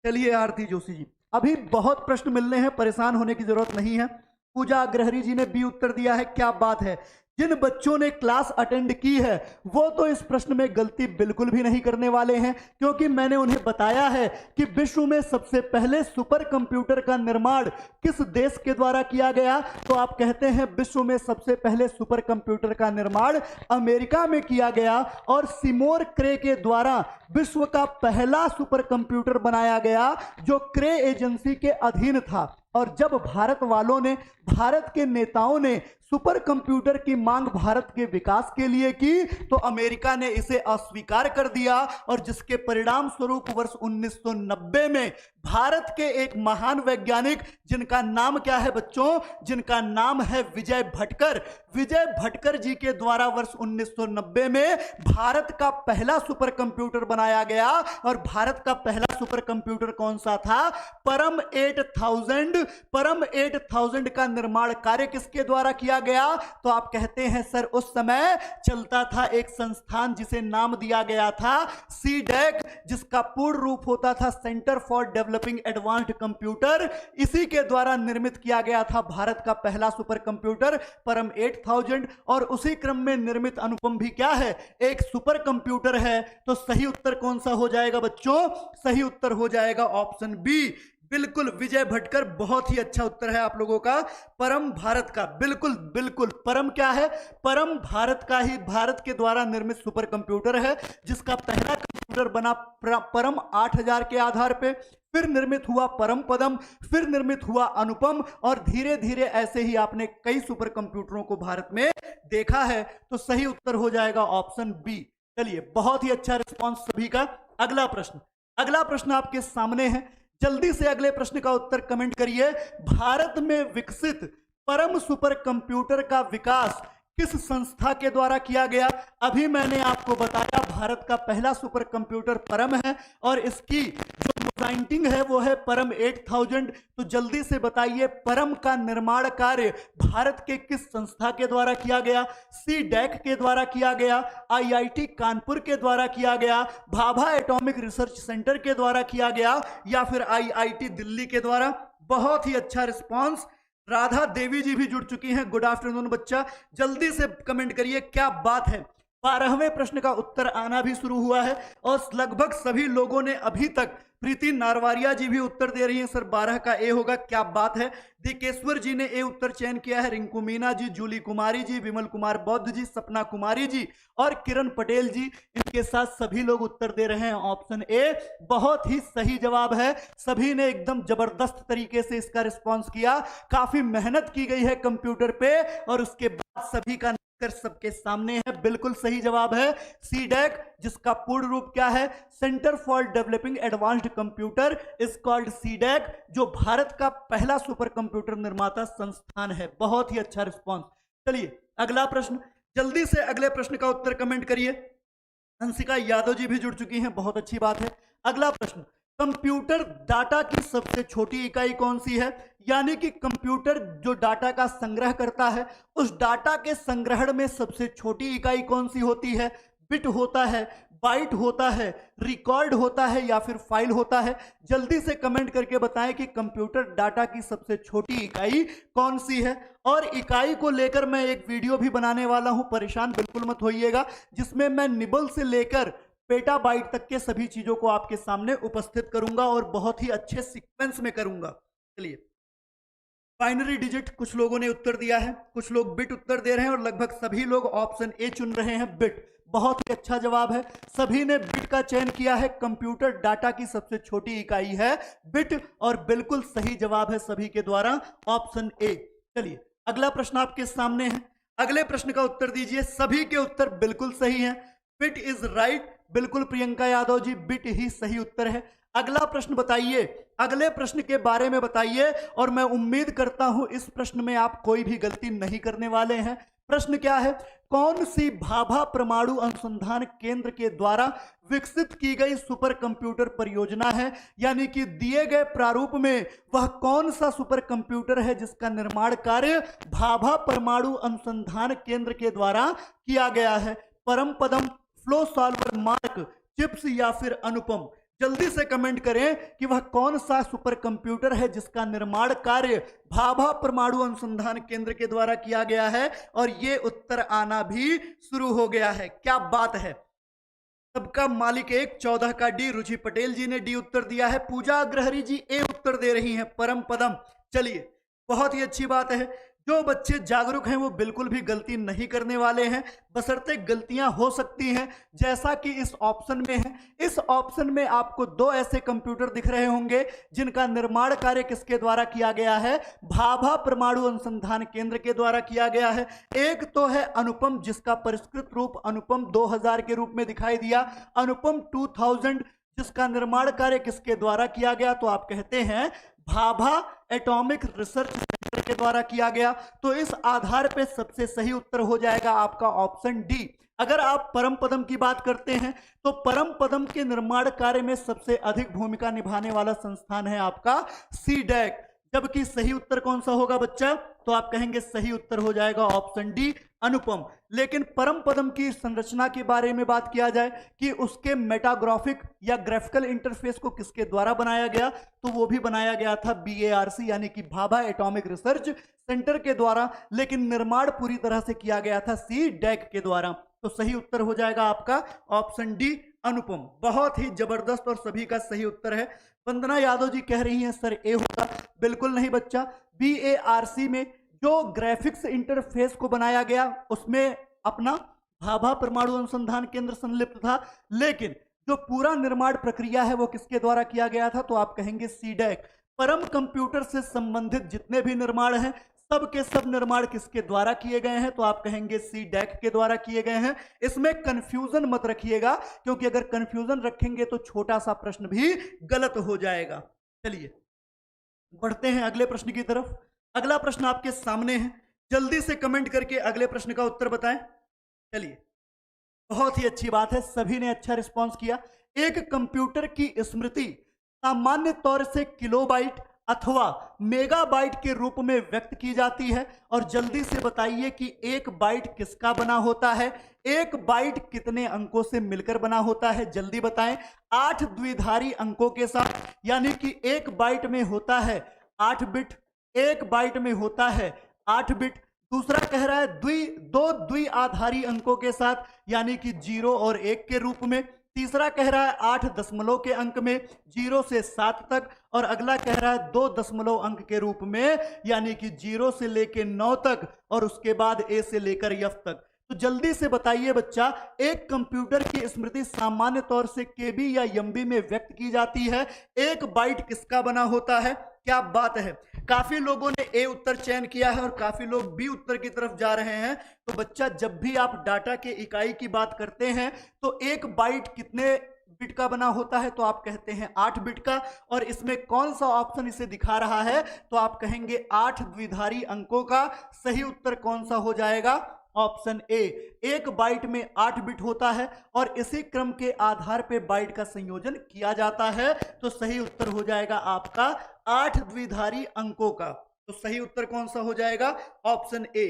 चलिए आरती जोशी जी, अभी बहुत प्रश्न मिलने हैं, परेशान होने की जरूरत नहीं है। पूजा अग्रहरी जी ने बी उत्तर दिया है। क्या बात है। जिन बच्चों ने क्लास अटेंड की है वो तो इस प्रश्न में गलती बिल्कुल भी नहीं करने वाले हैं, क्योंकि मैंने उन्हें बताया है कि विश्व में सबसे पहले सुपर कंप्यूटर का निर्माण किस देश के द्वारा किया गया। तो आप कहते हैं विश्व में सबसे पहले सुपर कंप्यूटर का निर्माण अमेरिका में किया गया और सिमोर क्रे के द्वारा विश्व का पहला सुपर कंप्यूटर बनाया गया जो क्रे एजेंसी के अधीन था। और जब भारत वालों ने, भारत के नेताओं ने सुपर कंप्यूटर की मांग भारत के विकास के लिए की तो अमेरिका ने इसे अस्वीकार कर दिया, और जिसके परिणाम स्वरूप वर्ष 1990 में भारत के एक महान वैज्ञानिक, जिनका नाम क्या है बच्चों? जिनका नाम है विजय भटकर। विजय भटकर जी के द्वारा वर्ष 1990 में भारत का पहला सुपर कंप्यूटर बनाया गया। और भारत का पहला सुपर कंप्यूटर कौन सा था? परम 8000। परम 8000 का निर्माण कार्य किसके द्वारा किया गया? तो आप कहते हैं सर उस समय चलता था एक संस्थान जिसे नाम दिया गया था सीडेक, जिसका पूर्ण रूप होता था centre for developing advanced computer. इसी के द्वारा निर्मित किया गया था भारत का पहला सुपर कंप्यूटर परम 8000। और उसी क्रम में निर्मित अनुपम भी क्या है? एक सुपर कंप्यूटर है। तो सही उत्तर कौन सा हो जाएगा बच्चों? सही उत्तर हो जाएगा ऑप्शन बी। बिल्कुल विजय भटकर, बहुत ही अच्छा उत्तर है आप लोगों का। परम भारत का, बिल्कुल बिल्कुल। परम क्या है? परम भारत का ही, भारत के द्वारा निर्मित सुपर कंप्यूटर है, जिसका पहला कंप्यूटर बना परम 8000 के आधार पे, फिर निर्मित हुआ परम पदम, फिर निर्मित हुआ अनुपम, और धीरे धीरे ऐसे ही आपने कई सुपर कंप्यूटरों को भारत में देखा है। तो सही उत्तर हो जाएगा ऑप्शन बी। चलिए, बहुत ही अच्छा रिस्पॉन्स सभी का। अगला प्रश्न, अगला प्रश्न आपके सामने है। जल्दी से अगले प्रश्न का उत्तर कमेंट करिए। भारत में विकसित परम सुपर कंप्यूटर का विकास किस संस्था के द्वारा किया गया? अभी मैंने आपको बताया भारत का पहला सुपर कंप्यूटर परम है और इसकी जो मोजाइंटिंग है वो है परम 8000। तो जल्दी से बताइए परम का निर्माण कार्य भारत के किस संस्था के द्वारा किया गया? सी डैक के द्वारा किया गया, आईआईटी कानपुर के द्वारा किया गया, भाभा एटॉमिक रिसर्च सेंटर के द्वारा किया गया या फिर आईआईटी दिल्ली के द्वारा? बहुत ही अच्छा रिस्पांस। राधा देवी जी भी जुड़ चुकी हैं। गुड आफ्टरनून बच्चा, जल्दी से कमेंट करिए, क्या बात है। 12वें प्रश्न का उत्तर आना भी शुरू हुआ है और लगभग सभी लोगों ने अभी तक, प्रीति नारवारिया जी भी उत्तर दे रही हैं सर 12 का ए होगा, क्या बात है। दिकेश्वर जी ने ए उत्तर चयन किया है, रिंकू मीना जी, जूली कुमारी जी, विमल कुमार बौद्ध जी, सपना कुमारी जी और किरण पटेल जी, इनके साथ सभी लोग उत्तर दे रहे हैं ऑप्शन ए। बहुत ही सही जवाब है, सभी ने एकदम जबरदस्त तरीके से इसका रिस्पॉन्स किया। काफी मेहनत की गई है कंप्यूटर पे और उसके बाद सभी का कर सबके सामने है। बिल्कुल सही जवाब है सी डैक, जिसका पूर्ण रूप क्या है? Centre for developing advanced computer is called C DAC, जो भारत का पहला सुपर कंप्यूटर निर्माता संस्थान है। बहुत ही अच्छा रिस्पांस। चलिए अगला प्रश्न, जल्दी से अगले प्रश्न का उत्तर कमेंट करिए। हंसिका यादव जी भी जुड़ चुकी हैं, बहुत अच्छी बात है। अगला प्रश्न, कंप्यूटर डाटा की सबसे छोटी इकाई कौन सी है? यानी कि कंप्यूटर जो डाटा का संग्रह करता है, उस डाटा के संग्रहण में सबसे छोटी इकाई कौन सी होती है? बिट होता है, बाइट होता है, रिकॉर्ड होता है या फिर फाइल होता है? जल्दी से कमेंट करके बताएं कि कंप्यूटर डाटा की सबसे छोटी इकाई कौन सी है। और इकाई को लेकर मैं एक वीडियो भी बनाने वाला हूं, परेशान बिल्कुल मत होइएगा, जिसमें मैं निबल से लेकर पेटाबाइट तक के सभी चीजों को आपके सामने उपस्थित करूंगा और बहुत ही अच्छे सीक्वेंस में करूंगा। चलिए, बाइनरी डिजिट कुछ लोगों ने उत्तर दिया है, कुछ लोग बिट उत्तर दे रहे हैं और लगभग सभी लोग ऑप्शन ए चुन रहे हैं, बिट। बहुत ही अच्छा जवाब है, सभी ने बिट का चयन किया है। कंप्यूटर डाटा की सबसे छोटी इकाई है बिट और बिल्कुल सही जवाब है सभी के द्वारा ऑप्शन ए। चलिए अगला प्रश्न आपके सामने है, अगले प्रश्न का उत्तर दीजिए। सभी के उत्तर बिल्कुल सही हैं, बिट इज राइट। बिल्कुल प्रियंका यादव जी, बिट ही सही उत्तर है। अगला प्रश्न बताइए, अगले प्रश्न के बारे में बताइए और मैं उम्मीद करता हूं इस प्रश्न में आप कोई भी गलती नहीं करने वाले हैं। प्रश्न क्या है? कौन सी भाभा परमाणु अनुसंधान केंद्र के द्वारा विकसित की गई सुपर कंप्यूटर परियोजना है? यानी कि दिए गए प्रारूप में वह कौन सा सुपर कंप्यूटर है जिसका निर्माण कार्य भाभा परमाणु अनुसंधान केंद्र के द्वारा किया गया है? परम पदम, फ्लो सॉल्वर, मार्क, चिप्स या फिर अनुपम? जल्दी से कमेंट करें कि वह कौन सा सुपर कंप्यूटर है जिसका निर्माण कार्य भाभा परमाणु अनुसंधान केंद्र के द्वारा किया गया है। और ये उत्तर आना भी शुरू हो गया है, क्या बात है। सबका मालिक एक, 14 का डी। रुचि पटेल जी ने डी उत्तर दिया है। पूजा अग्रहरी जी ए उत्तर दे रही हैं, परम पदम। चलिए बहुत ही अच्छी बात है, जो बच्चे जागरूक हैं वो बिल्कुल भी गलती नहीं करने वाले हैं, बशर्ते गलतियां हो सकती हैं जैसा कि इस ऑप्शन में है। इस ऑप्शन में आपको दो ऐसे कंप्यूटर दिख रहे होंगे जिनका निर्माण कार्य किसके द्वारा किया गया है? भाभा परमाणु अनुसंधान केंद्र के द्वारा किया गया है। एक तो है अनुपम, जिसका परिष्कृत रूप अनुपम 2000 के रूप में दिखाई दिया, अनुपम 2000, जिसका निर्माण कार्य किसके द्वारा किया गया? तो आप कहते हैं भाभा एटॉमिक रिसर्च सेंटर के द्वारा किया गया। तो इस आधार पे सबसे सही उत्तर हो जाएगा आपका ऑप्शन डी। अगर आप परम पदम की बात करते हैं तो परम पदम के निर्माण कार्य में सबसे अधिक भूमिका निभाने वाला संस्थान है आपका सी डैक। जबकि सही उत्तर कौन सा होगा बच्चा? तो आप कहेंगे सही उत्तर हो जाएगा ऑप्शन डी, अनुपम। लेकिन परम पदम की संरचना के बारे में बात किया जाए कि उसके मेटाग्राफिक या ग्राफिकल इंटरफेस को किसके द्वारा बनाया गया, तो वो भी बनाया गया था BARC यानी कि भाभा एटॉमिक रिसर्च सेंटर के द्वारा, लेकिन निर्माण पूरी तरह से किया गया था सी डैक के द्वारा। तो सही उत्तर हो जाएगा आपका ऑप्शन डी, अनुपम। बहुत ही जबरदस्त और सभी का सही उत्तर है। वंदना यादव जी कह रही हैं सर ए होगा, बिल्कुल नहीं बच्चा। BARC में जो ग्राफिक्स इंटरफेस को बनाया गया उसमें अपना भाभा परमाणु अनुसंधान केंद्र संलिप्त था, लेकिन जो पूरा निर्माण प्रक्रिया है वो किसके द्वारा किया गया था? तो आप कहेंगे सी डैक। परम कंप्यूटर से संबंधित जितने भी निर्माण हैं सब के सब निर्माण किसके द्वारा किए गए हैं? तो आप कहेंगे सी डैक के द्वारा किए गए हैं। इसमें कंफ्यूजन मत रखिएगा, क्योंकि अगर कंफ्यूजन रखेंगे तो छोटा सा प्रश्न भी गलत हो जाएगा। चलिए बढ़ते हैं अगले प्रश्न की तरफ। अगला प्रश्न आपके सामने है, जल्दी से कमेंट करके अगले प्रश्न का उत्तर बताएं। चलिए, बहुत ही अच्छी बात है, सभी ने अच्छा रिस्पॉन्स किया। एक कंप्यूटर की स्मृति सामान्य तौर से किलोबाइट अथवा मेगाबाइट के रूप में व्यक्त की जाती है। और जल्दी से बताइए कि एक बाइट किसका बना होता है, एक बाइट कितने अंकों से मिलकर बना होता है, जल्दी बताएं। 8 द्विधारी अंकों के साथ, यानी कि एक बाइट में होता है 8 बिट, एक बाइट में होता है 8 बिट। दूसरा कह रहा है दो द्विआधारी अंकों के साथ, यानी कि 0 और 1 के रूप में। तीसरा कह रहा है 8 दशमलव के अंक में 0 से 7 तक। और अगला कह रहा है 2 दशमलव अंक के रूप में, यानी कि 0 से लेकर 9 तक और उसके बाद ए से लेकर एफ तक। तो जल्दी से बताइए बच्चा, एक कंप्यूटर की स्मृति सामान्य तौर से केबी या एमबी में व्यक्त की जाती है, एक बाइट किसका बना होता है? क्या बात है, काफी लोगों ने ए उत्तर चयन किया है और काफी लोग बी उत्तर की तरफ जा रहे हैं। तो बच्चा, जब भी आप डाटा के इकाई की बात करते हैं तो एक बाइट कितने बिट का बना होता है? तो आप कहते हैं 8 बिट का। और इसमें कौन सा ऑप्शन इसे दिखा रहा है? तो आप कहेंगे 8 द्विधारी अंकों का। सही उत्तर कौन सा हो जाएगा? ऑप्शन ए, एक बाइट में 8 बिट होता है और इसी क्रम के आधार पे बाइट का संयोजन किया जाता है। तो सही उत्तर हो जाएगा आपका 8 द्विधारी अंकों का। तो सही उत्तर कौन सा हो जाएगा? Option A.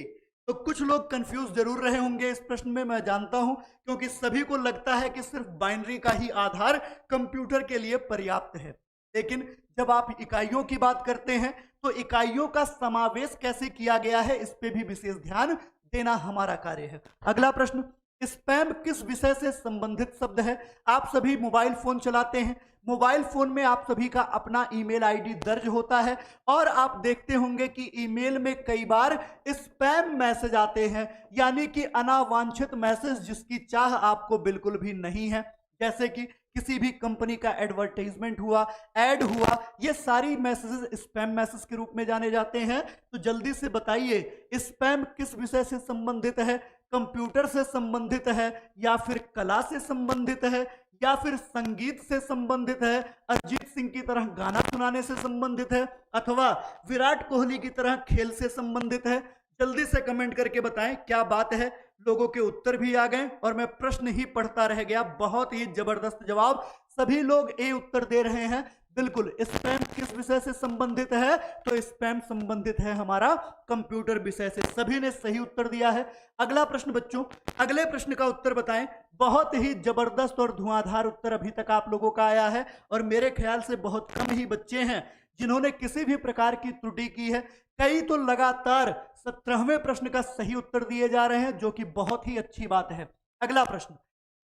तो कुछ लोग कंफ्यूज जरूर रहे होंगे इस प्रश्न में, मैं जानता हूं, क्योंकि सभी को लगता है कि सिर्फ बाइनरी का ही आधार कंप्यूटर के लिए पर्याप्त है। लेकिन जब आप इकाइयों की बात करते हैं तो इकाइयों का समावेश कैसे किया गया है, इस पे भी विशेष ध्यान देना हमारा कार्य है। अगला प्रश्न, स्पैम किस विषय से संबंधित शब्द है? आप सभी मोबाइल फोन चलाते हैं, मोबाइल फोन में आप सभी का अपना ईमेल आईडी दर्ज होता है और आप देखते होंगे कि ईमेल में कई बार स्पैम मैसेज आते हैं, यानी कि अनावांछित मैसेज जिसकी चाह आपको बिल्कुल भी नहीं है। जैसे कि किसी भी कंपनी का एडवर्टाइजमेंट हुआ, ऐड हुआ, ये सारी मैसेजेस स्पैम मैसेज के रूप में जाने जाते हैं। तो जल्दी से बताइए, स्पैम किस विषय से संबंधित है? कंप्यूटर से संबंधित है, या फिर कला से संबंधित है, या फिर संगीत से संबंधित है, अरिजीत सिंह की तरह गाना सुनाने से संबंधित है, अथवा विराट कोहली की तरह खेल से संबंधित है? जल्दी से कमेंट करके बताएं। क्या बात है, लोगों के उत्तर भी आ गए और मैं प्रश्न ही पढ़ता रह गया। बहुत ही जबरदस्त जवाब, सभी लोग ए उत्तर दे रहे हैं। बिल्कुल, स्पैम किस विषय से संबंधित है? तो स्पैम संबंधित है हमारा कंप्यूटर विषय से। सभी ने सही उत्तर दिया है। अगला प्रश्न बच्चों, अगले प्रश्न का उत्तर बताएं। बहुत ही जबरदस्त और धुआंधार उत्तर अभी तक आप लोगों का आया है और मेरे ख्याल से बहुत कम ही बच्चे हैं जिन्होंने किसी भी प्रकार की त्रुटि की है। कई तो लगातार 17वें प्रश्न का सही उत्तर दिए जा रहे हैं, जो कि बहुत ही अच्छी बात है। अगला प्रश्न,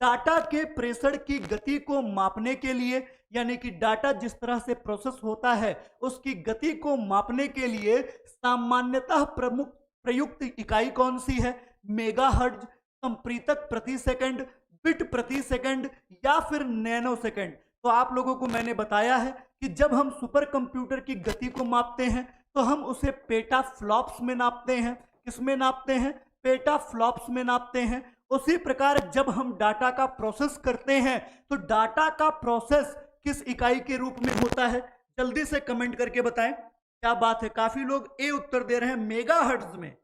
डाटा के प्रेषण की गति को मापने के लिए, यानी कि डाटा जिस तरह से प्रोसेस होता है उसकी गति को मापने के लिए सामान्यतः प्रयुक्त इकाई कौन सी है? मेगाहर्ट्ज, संप्रीतक प्रति सेकंड, बिट प्रति सेकंड, या फिर नैनो सेकंड? तो आप लोगों को मैंने बताया है कि जब हम सुपर कंप्यूटर की गति को मापते हैं तो हम उसे पेटा फ्लॉप्स में नापते हैं। किस में नापते हैं? पेटा फ्लॉप्स में नापते हैं। उसी प्रकार जब हम डाटा का प्रोसेस करते हैं तो डाटा का प्रोसेस किस इकाई के रूप में होता है? जल्दी से कमेंट करके बताएं। क्या बात है, काफी लोग ए उत्तर दे रहे हैं, मेगाहर्ट्ज में।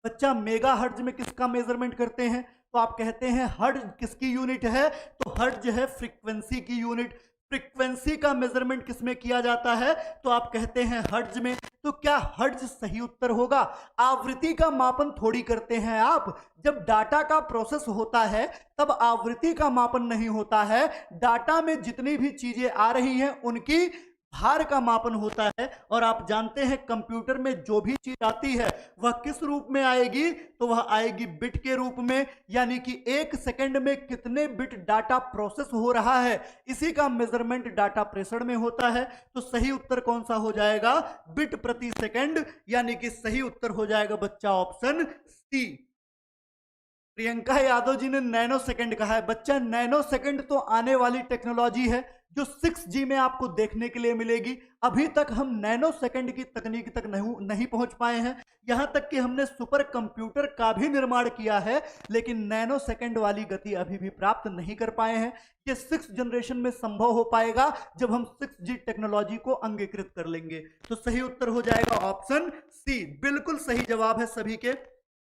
बच्चा, मेगाहर्ट्ज में किसका मेजरमेंट करते हैं? तो आप कहते हैं हर्ट्ज किसकी यूनिट है? तो हर्ट्ज है फ्रीक्वेंसी की यूनिट। फ्रीक्वेंसी का मेजरमेंट किसमें किया जाता है? तो आप कहते हैं हर्ट्ज में। तो क्या हर्ट्ज सही उत्तर होगा? आवृत्ति का मापन थोड़ी करते हैं आप। जब डाटा का प्रोसेस होता है तब आवृत्ति का मापन नहीं होता है, डाटा में जितनी भी चीजें आ रही हैं उनकी भार का मापन होता है। और आप जानते हैं कंप्यूटर में जो भी चीज आती है वह किस रूप में आएगी? तो वह आएगी बिट के रूप में, यानी कि 1 सेकंड में कितने बिट डाटा प्रोसेस हो रहा है, इसी का मेजरमेंट डाटा प्रेषण में होता है। तो सही उत्तर कौन सा हो जाएगा? बिट प्रति सेकंड, यानी कि सही उत्तर हो जाएगा बच्चा ऑप्शन सी। प्रियंका यादव जी ने नैनो सेकंड कहा है। बच्चा, नैनो सेकंड तो आने वाली टेक्नोलॉजी है जो 6G में आपको देखने के लिए मिलेगी। अभी तक हम नैनो सेकंड की तकनीक तक नहीं पहुंच पाए हैं, यहां तक कि हमने सुपर कंप्यूटर का भी निर्माण किया है, लेकिन नैनो सेकंड वाली गति अभी भी प्राप्त नहीं कर पाए हैं। ये 6th जनरेशन में संभव हो पाएगा जब हम 6G टेक्नोलॉजी को अंगीकृत कर लेंगे। तो सही उत्तर हो जाएगा ऑप्शन सी, बिल्कुल सही जवाब है सभी के।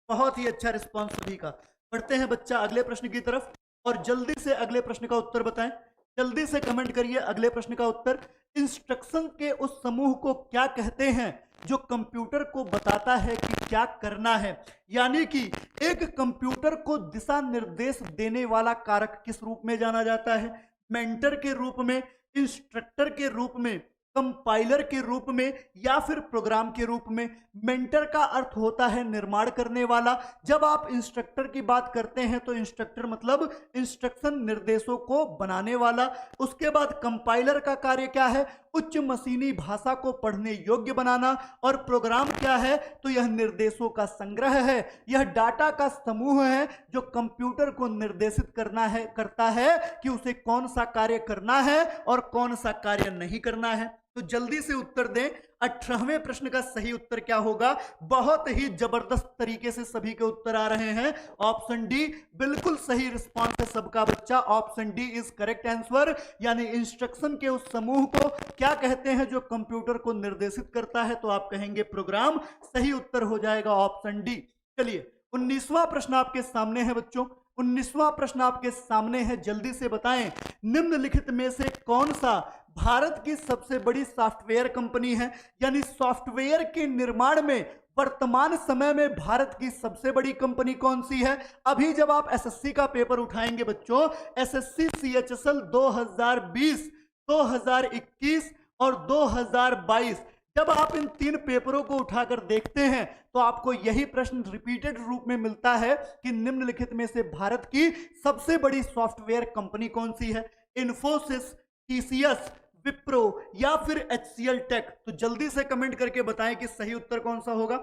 बहुत ही अच्छा रिस्पॉन्स सभी का। बढ़ते हैं बच्चा अगले प्रश्न की तरफ, और जल्दी से अगले प्रश्न का उत्तर बताएं, जल्दी से कमेंट करिए अगले प्रश्न का उत्तर। इंस्ट्रक्शन के उस समूह को क्या कहते हैं जो कंप्यूटर को बताता है कि क्या करना है? यानी कि एक कंप्यूटर को दिशा निर्देश देने वाला कारक किस रूप में जाना जाता है? मेंटर के रूप में, इंस्ट्रक्टर के रूप में, कंपाइलर के रूप में, या फिर प्रोग्राम के रूप में? मेंटर का अर्थ होता है निर्माण करने वाला। जब आप इंस्ट्रक्टर की बात करते हैं तो इंस्ट्रक्टर मतलब इंस्ट्रक्शन निर्देशों को बनाने वाला। उसके बाद कंपाइलर का कार्य क्या है? उच्च मशीनी भाषा को पढ़ने योग्य बनाना। और प्रोग्राम क्या है? तो यह निर्देशों का संग्रह है, यह डाटा का समूह है जो कंप्यूटर को निर्देशित करता है कि उसे कौन सा कार्य करना है और कौन सा कार्य नहीं करना है। तो जल्दी से उत्तर दें, 18वें प्रश्न का सही उत्तर क्या होगा? बहुत ही जबरदस्त तरीके से सभी के उत्तर आ रहे हैं। ऑप्शन डी बिल्कुल सही रिस्पॉन्स है सबका बच्चा। Option D is correct answer. यानी इंस्ट्रक्शन के उस समूह को क्या कहते हैं जो कंप्यूटर को निर्देशित करता है? तो आप कहेंगे प्रोग्राम। सही उत्तर हो जाएगा ऑप्शन डी। चलिए 19वां प्रश्न आपके सामने है बच्चों। 19वां प्रश्न आपके सामने है, जल्दी से बताएं निम्नलिखित में से कौन सा भारत की सबसे बड़ी सॉफ्टवेयर कंपनी है? यानी सॉफ्टवेयर के निर्माण में वर्तमान समय में भारत की सबसे बड़ी कंपनी कौन सी है? अभी जब आप एसएससी का पेपर उठाएंगे बच्चों, एसएससी सीएचएसएल 2020, 2021 और 2022, जब आप इन 3 पेपरों को उठाकर देखते हैं तो आपको यही प्रश्न रिपीटेड रूप में मिलता है कि निम्नलिखित में से भारत की सबसे बड़ी सॉफ्टवेयर कंपनी कौन सी है? इन्फोसिस, टीसीएस, विप्रो या फिर एचसीएल टेक? तो जल्दी से कमेंट करके बताएं कि सही उत्तर कौन सा होगा।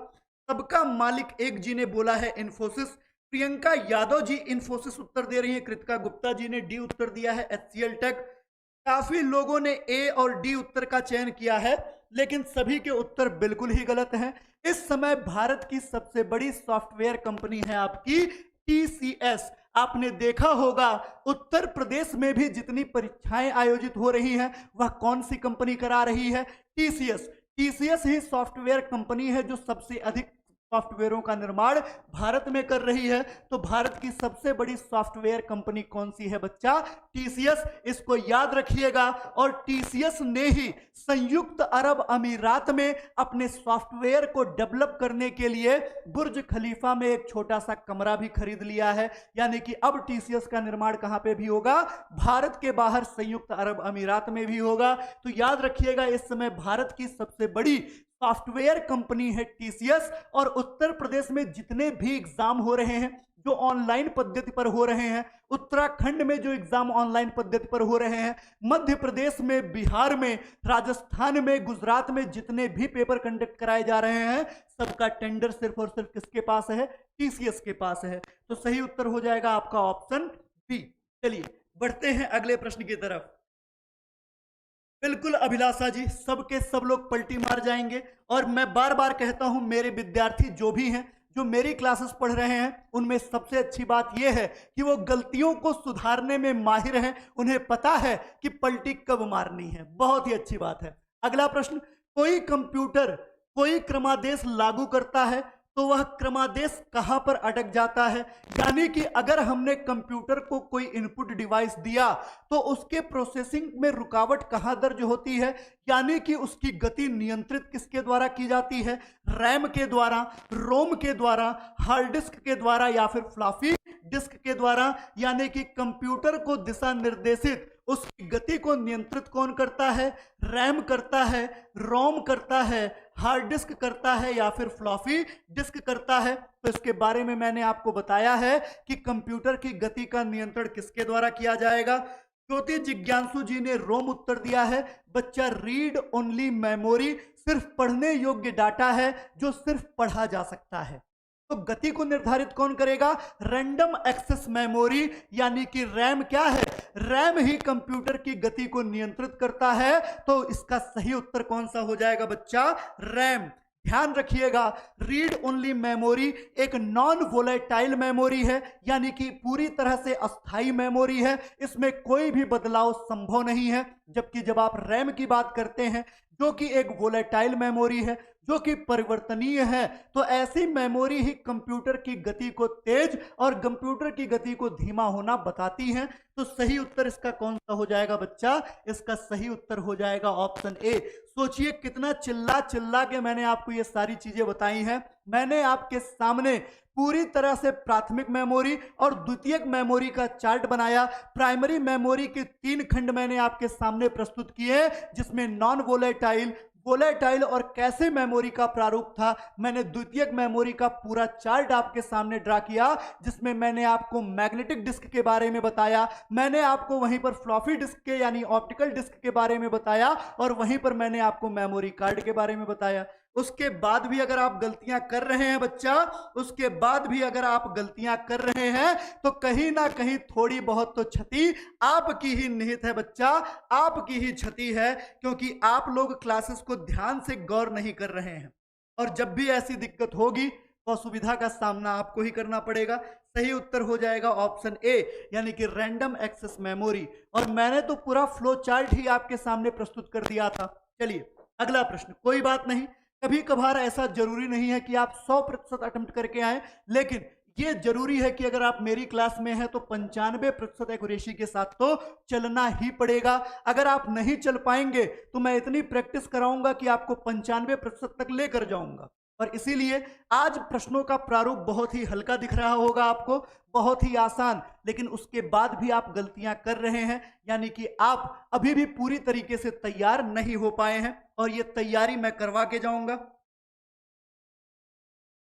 सबका मालिक एक जी ने बोला है इन्फोसिस, प्रियंका यादव जी इन्फोसिस उत्तर दे रही है, कृतिका गुप्ता जी ने डी उत्तर दिया है एचसीएल टेक। काफी लोगों ने ए और डी उत्तर का चयन किया है, लेकिन सभी के उत्तर बिल्कुल ही गलत हैं। इस समय भारत की सबसे बड़ी सॉफ्टवेयर कंपनी है आपकी टीसीएस। आपने देखा होगा उत्तर प्रदेश में भी जितनी परीक्षाएं आयोजित हो रही हैं वह कौन सी कंपनी करा रही है? टीसीएस। टीसीएस ही सॉफ्टवेयर कंपनी है जो सबसे अधिक सॉफ्टवेयरों का निर्माण भारत में कर रही है। तो भारत की सबसे बड़ी सॉफ्टवेयर कंपनी कौन सी है बच्चा? टीसीएस। इसको याद रखिएगा। और टीसीएस ने ही संयुक्त अरब अमीरात में अपने सॉफ्टवेयर को डेवलप करने के लिए बुर्ज खलीफा में एक छोटा सा कमरा भी खरीद लिया है। यानी कि अब टीसीएस का निर्माण कहां पे भी होगा? भारत के बाहर संयुक्त अरब अमीरात में भी होगा। तो याद रखिएगा इस समय भारत की सबसे बड़ी सॉफ्टवेयर कंपनी है टीसीएस। और उत्तर प्रदेश में जितने भी एग्जाम हो रहे हैं जो ऑनलाइन पद्धति पर हो रहे हैं, उत्तराखंड में जो एग्जाम ऑनलाइन पद्धति पर हो रहे हैं, मध्य प्रदेश में, बिहार में, राजस्थान में, गुजरात में जितने भी पेपर कंडक्ट कराए जा रहे हैं सबका टेंडर सिर्फ और सिर्फ किसके पास है? टीसीएस के पास है। तो सही उत्तर हो जाएगा आपका ऑप्शन बी। चलिए बढ़ते हैं अगले प्रश्न की तरफ। बिल्कुल अभिलाषा जी, सबके सब लोग पलटी मार जाएंगे। और मैं बार बार कहता हूं मेरे विद्यार्थी जो भी हैं जो मेरी क्लासेस पढ़ रहे हैं उनमें सबसे अच्छी बात यह है कि वो गलतियों को सुधारने में माहिर हैं, उन्हें पता है कि पलटी कब मारनी है। बहुत ही अच्छी बात है। अगला प्रश्न, कोई कंप्यूटर कोई क्रमादेश लागू करता है तो वह क्रमादेश कहां पर अटक जाता है? यानी कि अगर हमने कंप्यूटर को कोई इनपुट डिवाइस दिया तो उसके प्रोसेसिंग में रुकावट कहां दर्ज होती है? यानी कि उसकी गति नियंत्रित किसके द्वारा की जाती है? रैम के द्वारा, रोम के द्वारा, हार्ड डिस्क के द्वारा या फिर फ्लॉपी डिस्क के द्वारा। यानी कि कंप्यूटर को दिशा निर्देशित, उसकी गति को नियंत्रित कौन करता है? रैम करता है, रोम करता है, हार्ड डिस्क करता है या फिर फ्लॉपी डिस्क करता है। तो इसके बारे में मैंने आपको बताया है कि कंप्यूटर की गति का नियंत्रण किसके द्वारा किया जाएगा। ज्योति जिज्ञासु जी ने रोम उत्तर दिया है। बच्चा रीड ओनली मेमोरी, सिर्फ पढ़ने योग्य डाटा है जो सिर्फ पढ़ा जा सकता है। तो गति को निर्धारित कौन करेगा? रैंडम एक्सेस मेमोरी यानी कि रैम। क्या है? रैम ही कंप्यूटर की गति को नियंत्रित करता है। तो इसका सही उत्तर कौन सा हो जाएगा बच्चा? रैम। ध्यान रखिएगा, रीड ओनली मेमोरी एक नॉन वोलेटाइल मेमोरी है, यानी कि पूरी तरह से अस्थाई मेमोरी है, इसमें कोई भी बदलाव संभव नहीं है। जबकि जब आप रैम की बात करते हैं, जो कि एक वोलेटाइल मेमोरी है, जो कि परिवर्तनीय है, तो ऐसी मेमोरी ही कंप्यूटर की गति को तेज और कंप्यूटर की गति को धीमा होना बताती है। तो सही उत्तर इसका कौन सा हो जाएगा बच्चा? इसका सही उत्तर हो जाएगा ऑप्शन ए। सोचिए कितना चिल्ला चिल्ला के मैंने आपको ये सारी चीजें बताई हैं। मैंने आपके सामने पूरी तरह से प्राथमिक मेमोरी और द्वितीयक मेमोरी का चार्ट बनाया। प्राइमरी मेमोरी के 3 खंड मैंने आपके सामने प्रस्तुत किए, जिसमें नॉन वोलेटाइल, वोलेटाइल और कैसे मेमोरी का प्रारूप था। मैंने द्वितीयक मेमोरी का पूरा चार्ट आपके सामने ड्रा किया, जिसमें मैंने आपको मैग्नेटिक डिस्क के बारे में बताया, मैंने आपको वहीं पर फ्लॉपी डिस्क के यानी ऑप्टिकल डिस्क के बारे में बताया, और वहीं पर मैंने आपको मेमोरी कार्ड के बारे में बताया। उसके बाद भी अगर आप गलतियां कर रहे हैं बच्चा, उसके बाद भी अगर आप गलतियां कर रहे हैं, तो कहीं ना कहीं थोड़ी बहुत तो क्षति आपकी ही निहित है बच्चा, आपकी ही क्षति है, क्योंकि आप लोग क्लासेस को ध्यान से गौर नहीं कर रहे हैं। और जब भी ऐसी दिक्कत होगी तो असुविधा का सामना आपको ही करना पड़ेगा। सही उत्तर हो जाएगा ऑप्शन ए, यानी कि रैंडम एक्सेस मेमोरी। और मैंने तो पूरा फ्लो चार्ट ही आपके सामने प्रस्तुत कर दिया था। चलिए अगला प्रश्न। कोई बात नहीं, कभी कभार ऐसा जरूरी नहीं है कि आप 100% अटेम्प्ट करके आए, लेकिन ये जरूरी है कि अगर आप मेरी क्लास में हैं तो 95% एक्यूरेसी के साथ तो चलना ही पड़ेगा। अगर आप नहीं चल पाएंगे तो मैं इतनी प्रैक्टिस कराऊंगा कि आपको 95% तक लेकर जाऊंगा। और इसीलिए आज प्रश्नों का प्रारूप बहुत ही हल्का दिख रहा होगा आपको, बहुत ही आसान, लेकिन उसके बाद भी आप गलतियां कर रहे हैं, यानी कि आप अभी भी पूरी तरीके से तैयार नहीं हो पाए हैं, और ये तैयारी मैं करवा के जाऊंगा।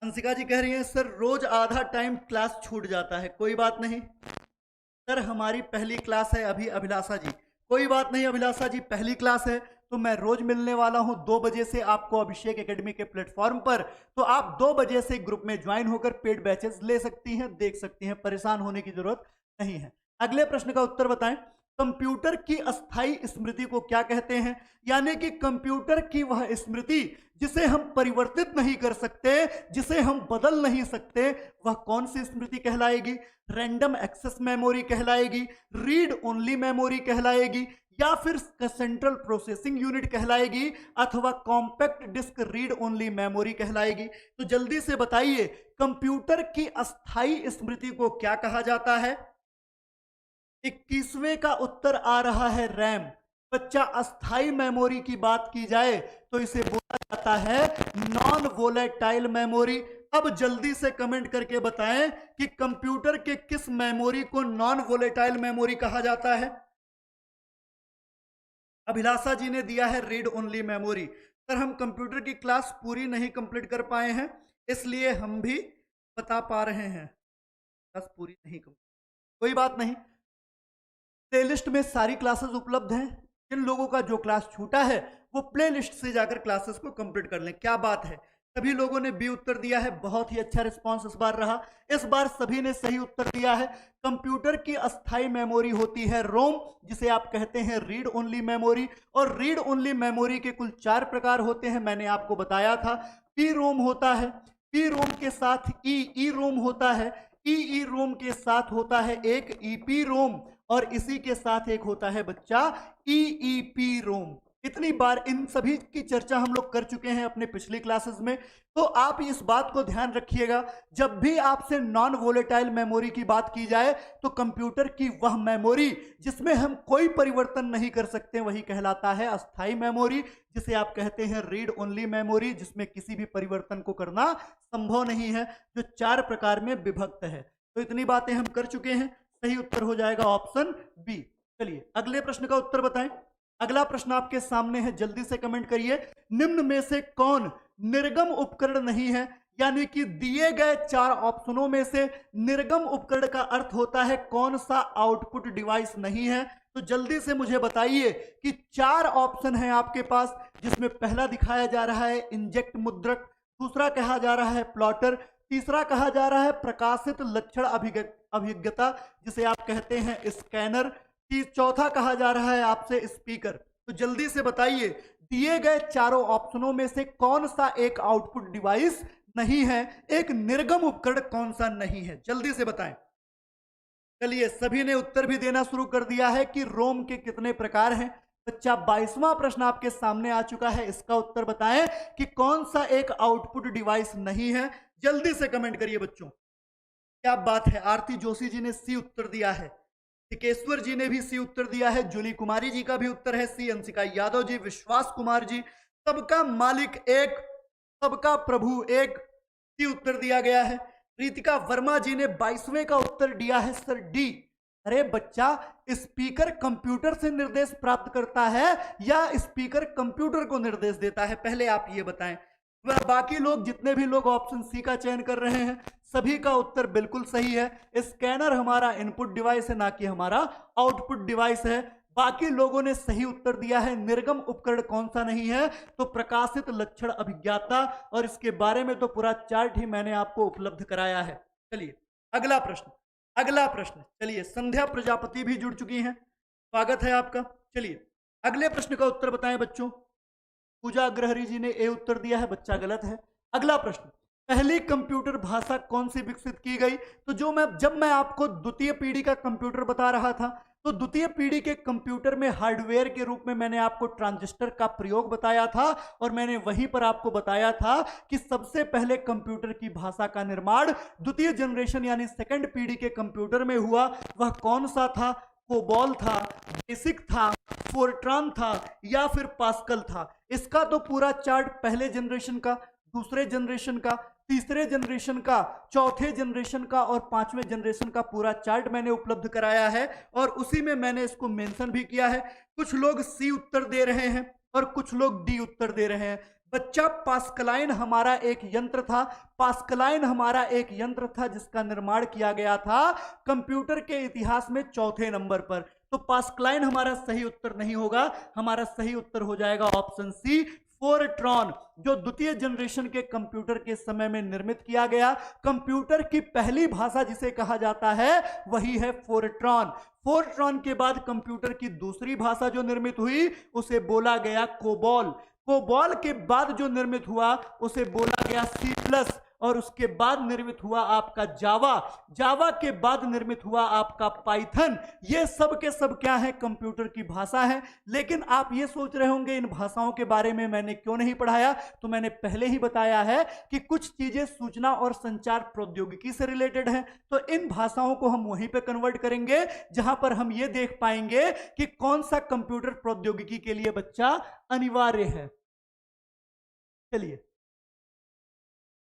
अंशिका जी कह रही हैं सर रोज आधा टाइम क्लास छूट जाता है। कोई बात नहीं सर, हमारी पहली क्लास है अभी। अभिलाषा जी कोई बात नहीं, अभिलाषा जी पहली क्लास है तो मैं रोज मिलने वाला हूं 2 बजे से आपको अभिषेक एकेडमी के प्लेटफॉर्म पर। तो आप 2 बजे से ग्रुप में ज्वाइन होकर पेड बैचेस ले सकती हैं, देख सकती हैं, परेशान होने की जरूरत नहीं है। अगले प्रश्न का उत्तर बताएं। कंप्यूटर की अस्थाई स्मृति को क्या कहते हैं? यानी कि कंप्यूटर की वह स्मृति जिसे हम परिवर्तित नहीं कर सकते, जिसे हम बदल नहीं सकते, वह कौन सी स्मृति कहलाएगी? रैंडम एक्सेस मेमोरी कहलाएगी, रीड ओनली मेमोरी कहलाएगी, या फिर सेंट्रल प्रोसेसिंग यूनिट कहलाएगी, अथवा compact disc read only memory कहलाएगी? तो जल्दी से बताइए, कंप्यूटर की अस्थाई स्मृति को क्या कहा जाता है? 21वें का उत्तर आ रहा है रैम। बच्चा, अस्थाई मेमोरी की बात की जाए तो इसे बोला जाता है नॉन वोलेटाइल मेमोरी। अब जल्दी से कमेंट करके बताएं कि कंप्यूटर के किस मेमोरी को नॉन वोलेटाइल मेमोरी कहा जाता है? अभिलाषा जी ने दिया है रीड ओनली मेमोरी। सर हम कंप्यूटर की क्लास पूरी नहीं कंप्लीट कर पाए हैं, इसलिए हम भी बता पा रहे हैं, क्लास पूरी नहीं कंप्लीट। कोई बात नहीं, प्लेलिस्ट में सारी क्लासेस उपलब्ध हैं। जिन लोगों का जो क्लास छूटा है वो प्लेलिस्ट से जाकर क्लासेस को कंप्लीट कर लें। क्या बात है, सभी लोगों ने बी उत्तर दिया है, बहुत ही अच्छा रिस्पांस इस बार रहा। इस बार सभी ने सही उत्तर दिया है। कंप्यूटर की अस्थाई मेमोरी होती है रोम, जिसे आप कहते हैं रीड ओनली मेमोरी। और रीड ओनली मेमोरी के कुल 4 प्रकार होते हैं, मैंने आपको बताया था। पी रोम होता है, पी रोम के साथ ई रोम होता है, ई रोम के साथ होता है एक ईपी रोम, और इसी के साथ एक होता है बच्चा ईईपी रोम। इतनी बार इन सभी की चर्चा हम लोग कर चुके हैं अपने पिछली क्लासेस में। तो आप इस बात को ध्यान रखिएगा, जब भी आपसे नॉन वोलेटाइल मेमोरी की बात की जाए तो कंप्यूटर की वह मेमोरी जिसमें हम कोई परिवर्तन नहीं कर सकते वही कहलाता है अस्थाई मेमोरी, जिसे आप कहते हैं रीड ओनली मेमोरी, जिसमें किसी भी परिवर्तन को करना संभव नहीं है, जो 4 प्रकार में विभक्त है। तो इतनी बातें हम कर चुके हैं, सही उत्तर हो जाएगा ऑप्शन बी। चलिए अगले प्रश्न का उत्तर बताएं। अगला प्रश्न आपके सामने है, जल्दी से कमेंट करिए। निम्न में से कौन निर्गम उपकरण नहीं है? यानी कि दिए गए 4 ऑप्शनों में से निर्गम उपकरण का अर्थ होता है कौन सा आउटपुट डिवाइस नहीं है। तो जल्दी से मुझे बताइए कि 4 ऑप्शन है आपके पास, जिसमें पहला दिखाया जा रहा है इंजेक्ट मुद्रक, दूसरा कहा जा रहा है प्लॉटर, तीसरा कहा जा रहा है प्रकाशित लक्षण अभिज्ञता, जिसे आप कहते हैं स्कैनर। चौथा कहा जा रहा है आपसे स्पीकर। तो जल्दी से बताइए, दिए गए चारों ऑप्शनों में से कौन सा एक आउटपुट डिवाइस नहीं है, एक निर्गम उपकरण कौन सा नहीं है, जल्दी से बताएं। चलिए, सभी ने उत्तर भी देना शुरू कर दिया है कि रोम के कितने प्रकार हैं। बच्चा 22वां प्रश्न आपके सामने आ चुका है, इसका उत्तर बताएं कि कौन सा एक आउटपुट डिवाइस नहीं है। जल्दी से कमेंट करिए बच्चों। क्या बात है, आरती जोशी जी ने सी उत्तर दिया है, टिकेश्वर जी ने भी सी उत्तर दिया है, जूली कुमारी जी का भी उत्तर है सी, अंशिका यादव जी, विश्वास कुमार जी, सबका मालिक एक, सबका प्रभु एक, सी उत्तर दिया गया है। रितिका वर्मा जी ने 22वें का उत्तर दिया है सर डी। अरे बच्चा, स्पीकर कंप्यूटर से निर्देश प्राप्त करता है या स्पीकर कंप्यूटर को निर्देश देता है, पहले आप ये बताएं। बाकी लोग, जितने भी लोग ऑप्शन सी का चयन कर रहे हैं, सभी का उत्तर बिल्कुल सही है। स्कैनर हमारा इनपुट डिवाइस है, ना कि हमारा आउटपुट डिवाइस है। बाकी लोगों ने सही उत्तर दिया है। निर्गम उपकरण कौन सा नहीं है, तो प्रकाशित लक्षण अभिज्ञाता, और इसके बारे में तो पूरा चार्ट ही मैंने आपको उपलब्ध कराया है। चलिए अगला प्रश्न, अगला प्रश्न। चलिए, संध्या प्रजापति भी जुड़ चुकी हैं, स्वागत है आपका। चलिए अगले प्रश्न का उत्तर बताएं बच्चों। पूजा अग्रहरी जी ने ए उत्तर दिया है, बच्चा गलत है। अगला प्रश्न, पहली कंप्यूटर भाषा कौन सी विकसित की गई। तो जब मैं आपको द्वितीय पीढ़ी का कंप्यूटर बता रहा था, तो द्वितीय पीढ़ी के कंप्यूटर में हार्डवेयर के रूप में मैंने आपको ट्रांजिस्टर का प्रयोग बताया था, और मैंने वहीं पर आपको बताया था कि सबसे पहले कंप्यूटर की भाषा का निर्माण द्वितीय जनरेशन यानी सेकंड पीढ़ी के कंप्यूटर में हुआ। वह कौन सा था, कोबॉल था, बेसिक था, फोर्ट्रान था, या फिर पास्कल था। इसका तो पूरा चार्ट पहले जनरेशन का, दूसरे जनरेशन का, तीसरे जनरेशन का, चौथे जनरेशन का और पांचवें जनरेशन का पूरा चार्ट मैंने उपलब्ध कराया है, और उसी में मैंने इसको मेंशन भी किया है। कुछ लोग सी उत्तर दे रहे हैं और कुछ लोग डी उत्तर दे रहे हैं। बच्चा, पास्कलाइन हमारा एक यंत्र था, पास्कलाइन हमारा एक यंत्र था जिसका निर्माण किया गया था कंप्यूटर के इतिहास में चौथे नंबर पर। तो पास्कलाइन हमारा सही उत्तर नहीं होगा, हमारा सही उत्तर हो जाएगा ऑप्शन सी, फोर्ट्रॉन, जो द्वितीय जनरेशन के कंप्यूटर के समय में निर्मित किया गया। कंप्यूटर की पहली भाषा जिसे कहा जाता है वही है फोर्ट्रॉन। फोर्ट्रॉन के बाद कंप्यूटर की दूसरी भाषा जो निर्मित हुई उसे बोला गया कोबॉल। कोबॉल के बाद जो निर्मित हुआ उसे बोला गया सी प्लस, और उसके बाद निर्मित हुआ आपका जावा। जावा के बाद निर्मित हुआ आपका पाइथन। ये सब के सब क्या है, कंप्यूटर की भाषा है। लेकिन आप ये सोच रहे होंगे इन भाषाओं के बारे में मैंने क्यों नहीं पढ़ाया, तो मैंने पहले ही बताया है कि कुछ चीजें सूचना और संचार प्रौद्योगिकी से रिलेटेड हैं, तो इन भाषाओं को हम वहीं पे कन्वर्ट करेंगे जहां पर हम ये देख पाएंगे कि कौन सा कंप्यूटर प्रौद्योगिकी के लिए बच्चा अनिवार्य है। चलिए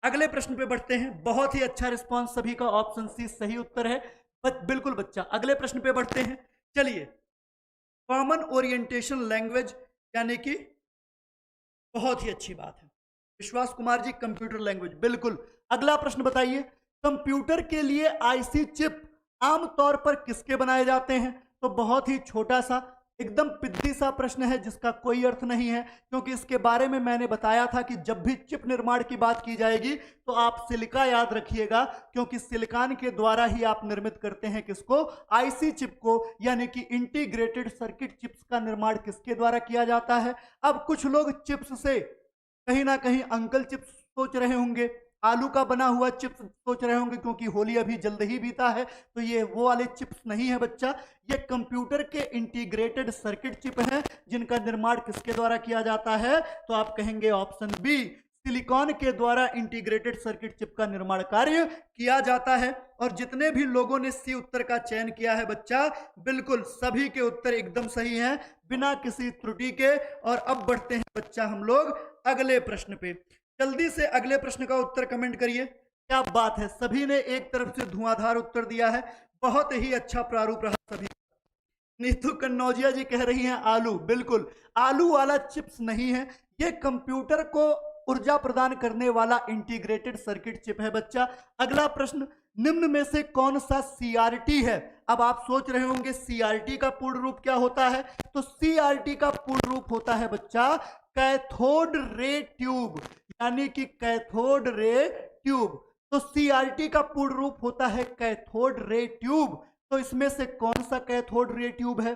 अगले प्रश्न पे बढ़ते हैं। बहुत ही अच्छा रिस्पांस सभी का, ऑप्शन सी सही उत्तर है। बिल्कुल बच्चा, अगले प्रश्न पे बढ़ते हैं। चलिए, कॉमन ओरिएंटेशन लैंग्वेज यानी कि, बहुत ही अच्छी बात है विश्वास कुमार जी, कंप्यूटर लैंग्वेज बिल्कुल। अगला प्रश्न बताइए, कंप्यूटर के लिए आईसी चिप आमतौर पर किसके बनाए जाते हैं। तो बहुत ही छोटा सा, एकदम पिद्दी सा प्रश्न है जिसका कोई अर्थ नहीं है, क्योंकि इसके बारे में मैंने बताया था कि जब भी चिप निर्माण की बात की जाएगी तो आप सिलिका याद रखिएगा, क्योंकि सिलिकॉन के द्वारा ही आप निर्मित करते हैं किसको, आईसी चिप को, यानी कि इंटीग्रेटेड सर्किट चिप्स का निर्माण किसके द्वारा किया जाता है। अब कुछ लोग चिप्स से कहीं ना कहीं अंकल चिप्स सोच रहे होंगे, आलू का बना हुआ चिप्स सोच रहे होंगे, क्योंकि होली अभी जल्द ही बीता है, तो ये वो वाले चिप्स नहीं है बच्चा। ये कंप्यूटर के इंटीग्रेटेड सर्किट चिप हैं जिनका निर्माण किसके द्वारा किया जाता है, तो आप कहेंगे ऑप्शन बी, सिलिकॉन के द्वारा इंटीग्रेटेड सर्किट चिप का निर्माण कार्य किया जाता है। और जितने भी लोगों ने सी उत्तर का चयन किया है बच्चा, बिल्कुल सभी के उत्तर एकदम सही हैं, बिना किसी त्रुटि के। और अब बढ़ते हैं बच्चा हम लोग अगले प्रश्न पे। जल्दी से अगले प्रश्न का उत्तर कमेंट करिए। क्या बात है, सभी ने एक तरफ से धुआंधार उत्तर दिया है, बहुत ही अच्छा प्रारूप रहा सभी। नीतू कन्नौजिया जी कह रही हैं आलू, बिल्कुल आलू वाला चिप्स नहीं है, ये कंप्यूटर को ऊर्जा प्रदान करने वाला इंटीग्रेटेड सर्किट चिप है बच्चा। अगला प्रश्न, निम्न में से कौन सा सीआरटी है। अब आप सोच रहे होंगे सीआरटी का पूर्ण रूप क्या होता है, तो सीआरटी का पूर्ण रूप होता है बच्चा कैथोड रे ट्यूब, यानी कि कैथोड रे ट्यूब। तो सीआरटी का पूर्ण रूप होता है कैथोड रे ट्यूब। तो इसमें से कौन सा कैथोड रे ट्यूब है?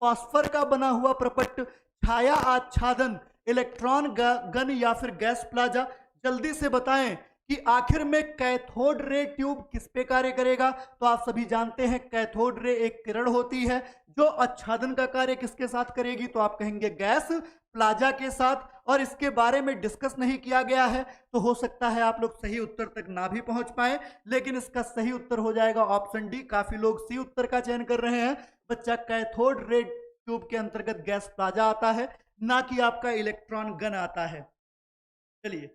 फास्फर का बना हुआ प्रपट्ट, छाया आच्छादन, इलेक्ट्रॉन गन या फिर गैस प्लाजा। जल्दी से बताएं कि आखिर में कैथोड रे ट्यूब किस पे कार्य करेगा? तो आप सभी जानते हैं कैथोड रे एक किरण होती है जो आच्छादन का कार्य किसके साथ करेगी? तो आप कहेंगे गैस प्लाजा के साथ। और इसके बारे में डिस्कस नहीं किया गया है, तो हो सकता है आप लोग सही उत्तर तक ना भी पहुंच पाए, लेकिन इसका सही उत्तर हो जाएगा ऑप्शन डी। काफी लोग सी उत्तर का चयन कर रहे हैं। बच्चा, कैथोड रे ट्यूब के अंतर्गत गैस प्लाजा आता है, ना कि आपका इलेक्ट्रॉन गन आता है। चलिए,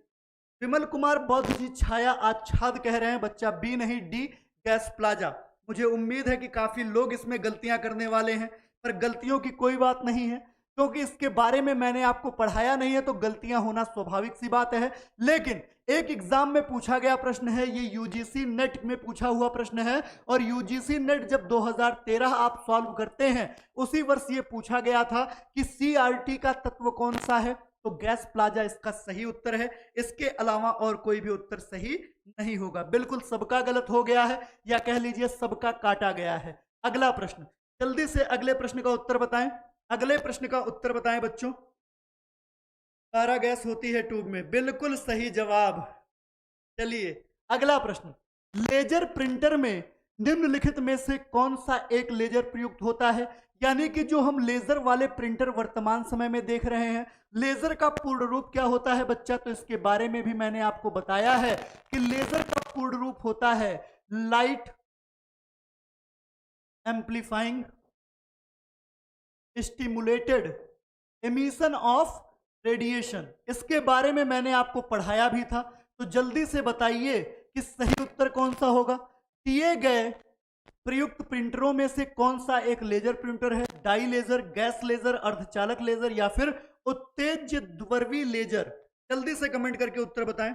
विमल कुमार बौद्ध जी छाया आच्छाद कह रहे हैं। बच्चा बी नहीं, डी गैस प्लाजा। मुझे उम्मीद है कि काफी लोग इसमें गलतियां करने वाले हैं, पर गलतियों की कोई बात नहीं है, क्योंकि इसके बारे में मैंने आपको पढ़ाया नहीं है, तो गलतियां होना स्वाभाविक सी बात है। लेकिन एक एग्जाम में पूछा गया प्रश्न है, ये यूजीसी नेट में पूछा हुआ प्रश्न है, और यूजीसी नेट जब 2013 आप सॉल्व करते हैं, उसी वर्ष ये पूछा गया था कि सीआरटी का तत्व कौन सा है? तो गैस प्लाजा इसका सही उत्तर है। इसके अलावा और कोई भी उत्तर सही नहीं होगा। बिल्कुल सबका गलत हो गया है, या कह लीजिए सबका काटा गया है। अगला प्रश्न, जल्दी से अगले प्रश्न का उत्तर बताएं। अगले प्रश्न का उत्तर बताएं बच्चों। सारा गैस होती है ट्यूब में, बिल्कुल सही जवाब। चलिए अगला प्रश्न, लेजर प्रिंटर में निम्नलिखित में से कौन सा एक लेजर प्रयुक्त होता है? यानी कि जो हम लेजर वाले प्रिंटर वर्तमान समय में देख रहे हैं, लेजर का पूर्ण रूप क्या होता है बच्चा? तो इसके बारे में भी मैंने आपको बताया है कि लेजर का पूर्ण रूप होता है light एम्प्लीफाइंग stimulated emission of radiation. इसके बारे में मैंने आपको पढ़ाया भी था, तो जल्दी से बताइए कि सही उत्तर कौन सा होगा। दिए गए प्रयुक्त प्रिंटरों में से कौन सा एक लेजर प्रिंटर है? डाई लेजर, गैस लेजर, अर्धचालक लेजर या फिर उत्तेजित द्रव्य लेजर? जल्दी से कमेंट करके उत्तर बताएं।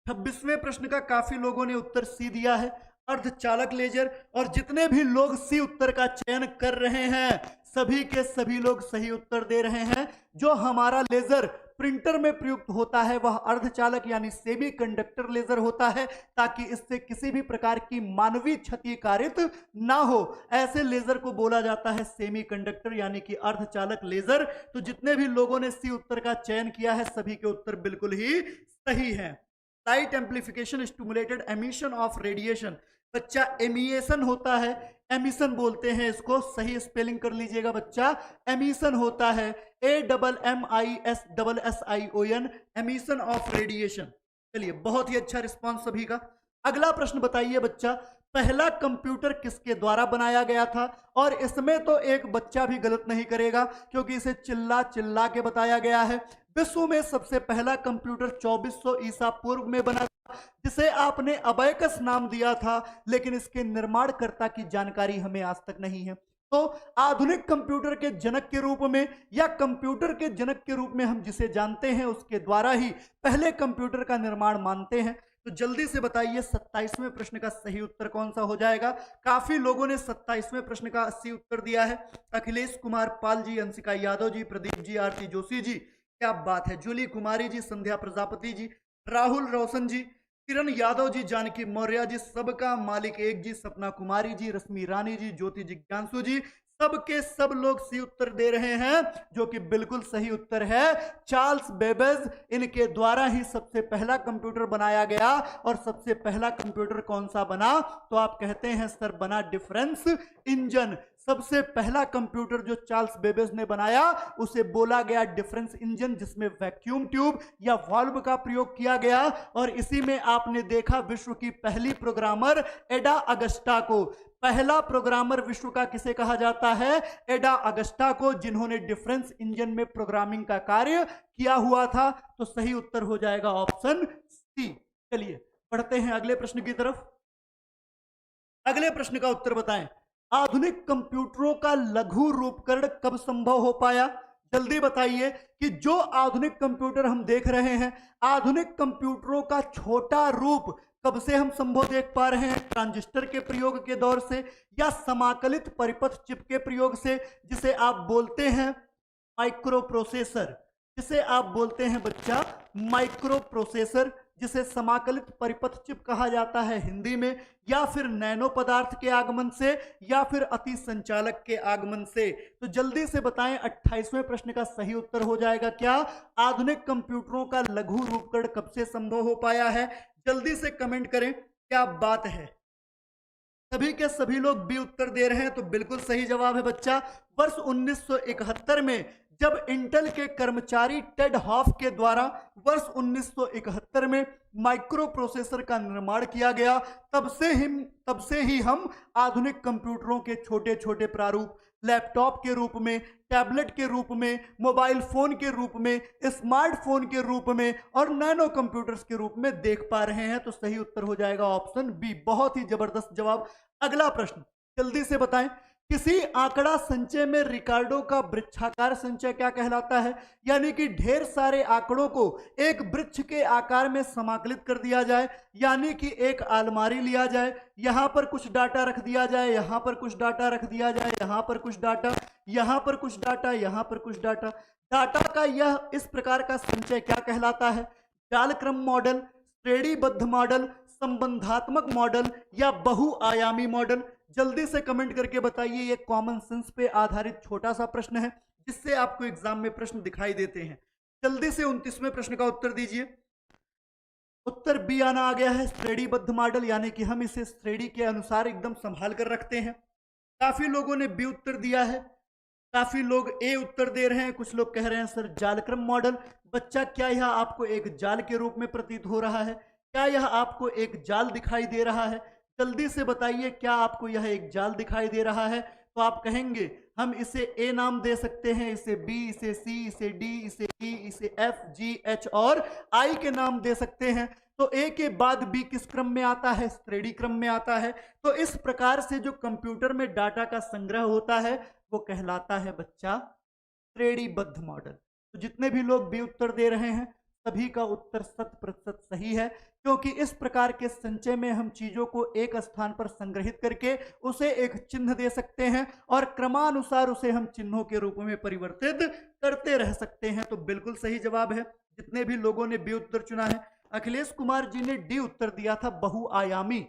26वें प्रश्न का काफी लोगों ने उत्तर सी दिया है, अर्धचालक लेजर। और जितने भी लोग सी उत्तर का चयन कर रहे हैं, सभी के सभी लोग सही उत्तर दे रहे हैं। जो हमारा लेजर प्रिंटर में प्रयुक्त होता है वह अर्धचालक यानी सेमी कंडक्टर लेजर होता है, ताकि इससे किसी भी प्रकार की मानवीय क्षति कारित ना हो। ऐसे लेजर को बोला जाता है सेमी कंडक्टर यानी कि अर्धचालक लेजर। तो जितने भी लोगों ने सी उत्तर का चयन किया है, सभी के उत्तर बिल्कुल ही सही हैं। Light amplification stimulated emission of radiation. बच्चा, एमिशन होता है, एमिशन बोलते हैं इसको, सही स्पेलिंग कर लीजिएगा बच्चा। एमिशन होता है AMMISSSION, एमिशन ऑफ रेडिएशन। चलिए, बहुत ही अच्छा रिस्पांस सभी का। अगला प्रश्न बताइए बच्चा, पहला कंप्यूटर किसके द्वारा बनाया गया था? और इसमें तो एक बच्चा भी गलत नहीं करेगा, क्योंकि इसे चिल्ला चिल्ला के बताया गया है। विश्व में सबसे पहला कंप्यूटर 2400 ईसा पूर्व में बना, जिसे आपने अबैकस नाम दिया था, लेकिन इसके निर्माणकर्ता की जानकारी हमें आज तक नहीं है। तो आधुनिक कंप्यूटर के जनक के रूप में या कंप्यूटर के जनक के रूप में हम जिसे जानते हैं, उसके द्वारा ही पहले कंप्यूटर का निर्माण मानते हैं। तो जल्दी से बताइए 27वें प्रश्न का सही उत्तर कौन सा हो जाएगा? काफी लोगों ने 27वें प्रश्न का 80 उत्तर दिया है। अखिलेश कुमार पाल जी, अंशिका यादव जी, प्रदीप जी, आरती जोशी जी, क्या बात है, जूली कुमारी जी, संध्या प्रजापति जी, राहुल रोशन जी, किरण यादव जी, जानकी मौर्य जी, सबका मालिक एक जी, सपना कुमारी जी, रश्मि रानी जी, ज्योति जिज्ञांसु जी, सबके सब लोग सी उत्तर दे रहे हैं, जो कि बिल्कुल सही उत्तर है। चार्ल्स बेबेज, इनके द्वारा ही सबसे पहला कंप्यूटर बनाया गया। और सबसे पहला कंप्यूटर कौन सा बना? तो आप कहते हैं सर बना डिफरेंस इंजन। सबसे पहला कंप्यूटर जो चार्ल्स बेबेज ने बनाया उसे बोला गया डिफरेंस इंजन, जिसमें वैक्यूम ट्यूब या वाल्व का प्रयोग किया गया। और इसी में आपने देखा विश्व की पहली प्रोग्रामर एडा अगस्टा को। पहला प्रोग्रामर विश्व का किसे कहा जाता है? एडा अगस्टा को, जिन्होंने डिफरेंस इंजन में प्रोग्रामिंग का कार्य किया हुआ था। तो सही उत्तर हो जाएगा ऑप्शन सी। चलिए बढ़ते हैं अगले प्रश्न की तरफ। अगले प्रश्न का उत्तर बताएं, आधुनिक कंप्यूटरों का लघु रूपकरण कब संभव हो पाया? जल्दी बताइए कि जो आधुनिक कंप्यूटर हम देख रहे हैं, आधुनिक कंप्यूटरों का छोटा रूप कब से हम संभव देख पा रहे हैं? ट्रांजिस्टर के प्रयोग के दौर से, या समाकलित परिपथ चिप के प्रयोग से, जिसे आप बोलते हैं माइक्रो प्रोसेसर, जिसे आप बोलते हैं बच्चा माइक्रो प्रोसेसर। जिसे समाकलित परिपथ चिप कहा जाता है हिंदी में, या फिर नैनो पदार्थ के आगमन से, या फिर अति संचालक के आगमन से? तो जल्दी से बताएं, 28वें प्रश्न का सही उत्तर हो जाएगा क्या? आधुनिक कंप्यूटरों का लघु रूपकरण कब से संभव हो पाया है? जल्दी से कमेंट करें, क्या बात है। सभी के सभी लोग बी उत्तर दे रहे हैं, तो बिल्कुल सही जवाब है बच्चा। वर्ष 1971 में जब इंटेल के कर्मचारी टेड हॉफ के द्वारा वर्ष 1971 में माइक्रो प्रोसेसर का निर्माण किया गया, तब से ही हम आधुनिक कंप्यूटरों के छोटे छोटे प्रारूप लैपटॉप के रूप में, टैबलेट के रूप में, मोबाइल फोन के रूप में, स्मार्टफोन के रूप में और नैनो कंप्यूटर्स के रूप में देख पा रहे हैं। तो सही उत्तर हो जाएगा ऑप्शन बी। बहुत ही जबरदस्त जवाब। अगला प्रश्न जल्दी से बताएं, किसी आंकड़ा संचय में रिकार्डो का वृक्षाकार संचय क्या कहलाता है? यानी कि ढेर सारे आंकड़ों को एक वृक्ष के आकार में समाकलित कर दिया जाए, यानी कि एक अलमारी लिया जाए, यहां पर कुछ डाटा रख दिया जाए, यहां पर कुछ डाटा रख दिया जाए, यहां पर कुछ डाटा, यहां पर कुछ डाटा, यहां पर कुछ डाटा। डाटा का यह इस प्रकार का संचय क्या कहलाता है? जालक्रम मॉडल, श्रेणीबद्ध मॉडल, संबंधात्मक मॉडल या बहुआयामी मॉडल? जल्दी से कमेंट करके बताइए। ये कॉमन सेंस पे आधारित छोटा सा प्रश्न है, जिससे आपको एग्जाम में प्रश्न दिखाई देते हैं। जल्दी से 29वें प्रश्न का उत्तर दीजिए। उत्तर बी आना आ गया है, श्रेणीबद्ध मॉडल, यानी कि हम इसे श्रेणी के अनुसार एकदम संभाल कर रखते हैं। काफी लोगों ने बी उत्तर दिया है, काफी लोग ए उत्तर दे रहे हैं, कुछ लोग कह रहे हैं सर जालक्रम मॉडल। बच्चा, क्या यह आपको एक जाल के रूप में प्रतीत हो रहा है? क्या यह आपको एक जाल दिखाई दे रहा है? जल्दी से बताइए, क्या आपको यह एक जाल दिखाई दे रहा है? तो आप कहेंगे हम इसे ए नाम दे सकते हैं, इसे बी, इसे सी, इसे डी, इसे ई, इसे एफ, जी, एच और आई के नाम दे सकते हैं। तो ए के बाद बी किस क्रम में आता है? श्रेणी क्रम में आता है। तो इस प्रकार से जो कंप्यूटर में डाटा का संग्रह होता है वो कहलाता है बच्चा श्रेणीबद्ध मॉडल। तो जितने भी लोग बी उत्तर दे रहे हैं सभी का उत्तर 100% सही है, क्योंकि इस प्रकार के संचय में हम चीजों को एक स्थान पर संग्रहित करके उसे एक चिन्ह दे सकते हैं और क्रमानुसार उसे हम चिन्हों के रूप में परिवर्तित करते रह सकते हैं। तो बिल्कुल सही जवाब है। जितने भी लोगों ने बी उत्तर चुना है, अखिलेश कुमार जी ने डी उत्तर दिया था, बहुआयामी।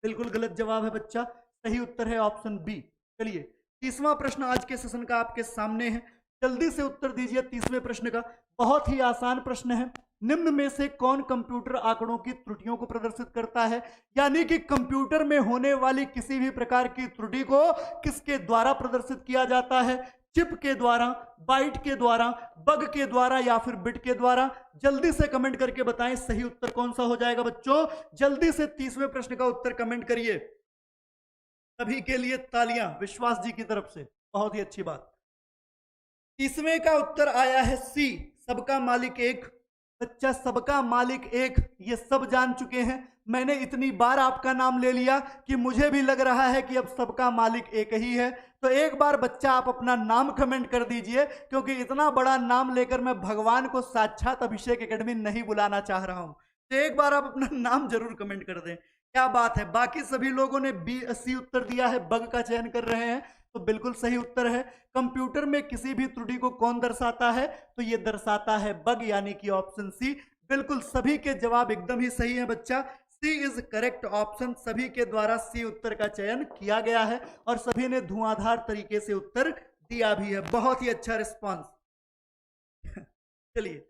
बिल्कुल गलत जवाब है बच्चा, सही उत्तर है ऑप्शन बी। चलिए 30वां प्रश्न आज के सेशन का आपके सामने है, जल्दी से उत्तर दीजिए 30वें प्रश्न का। बहुत ही आसान प्रश्न है। निम्न में से कौन कंप्यूटर आंकड़ों की त्रुटियों को प्रदर्शित करता है? यानी कि कंप्यूटर में होने वाली किसी भी प्रकार की त्रुटि को किसके द्वारा प्रदर्शित किया जाता है? चिप के द्वारा, बाइट के द्वारा, बग के द्वारा या फिर बिट के द्वारा? जल्दी से कमेंट करके बताएं सही उत्तर कौन सा हो जाएगा बच्चों। जल्दी से 30वें प्रश्न का उत्तर कमेंट करिए। सभी के लिए तालियां विश्वास जी की तरफ से, बहुत ही अच्छी बात। 30वें का उत्तर आया है सी, सबका मालिक एक। बच्चा, सबका मालिक एक ये सब जान चुके हैं। मैंने इतनी बार आपका नाम ले लिया कि मुझे भी लग रहा है कि अब सबका मालिक एक ही है। तो एक बार बच्चा आप अपना नाम कमेंट कर दीजिए, क्योंकि इतना बड़ा नाम लेकर मैं भगवान को साक्षात अभिषेक एकेडमी नहीं बुलाना चाह रहा हूं। तो एक बार आप अपना नाम जरूर कमेंट कर दें। क्या बात है। बाकी सभी लोगों ने बी सी उत्तर दिया है, बग का चयन कर रहे हैं, तो बिल्कुल सही उत्तर है। कंप्यूटर में किसी भी त्रुटि को कौन दर्शाता है? तो ये दर्शाता है बग, यानी कि ऑप्शन सी। बिल्कुल सभी के जवाब एकदम ही सही है बच्चा, सी इज करेक्ट ऑप्शन। सभी के द्वारा सी उत्तर का चयन किया गया है और सभी ने धुआंधार तरीके से उत्तर दिया भी है। बहुत ही अच्छा रिस्पॉन्स। चलिए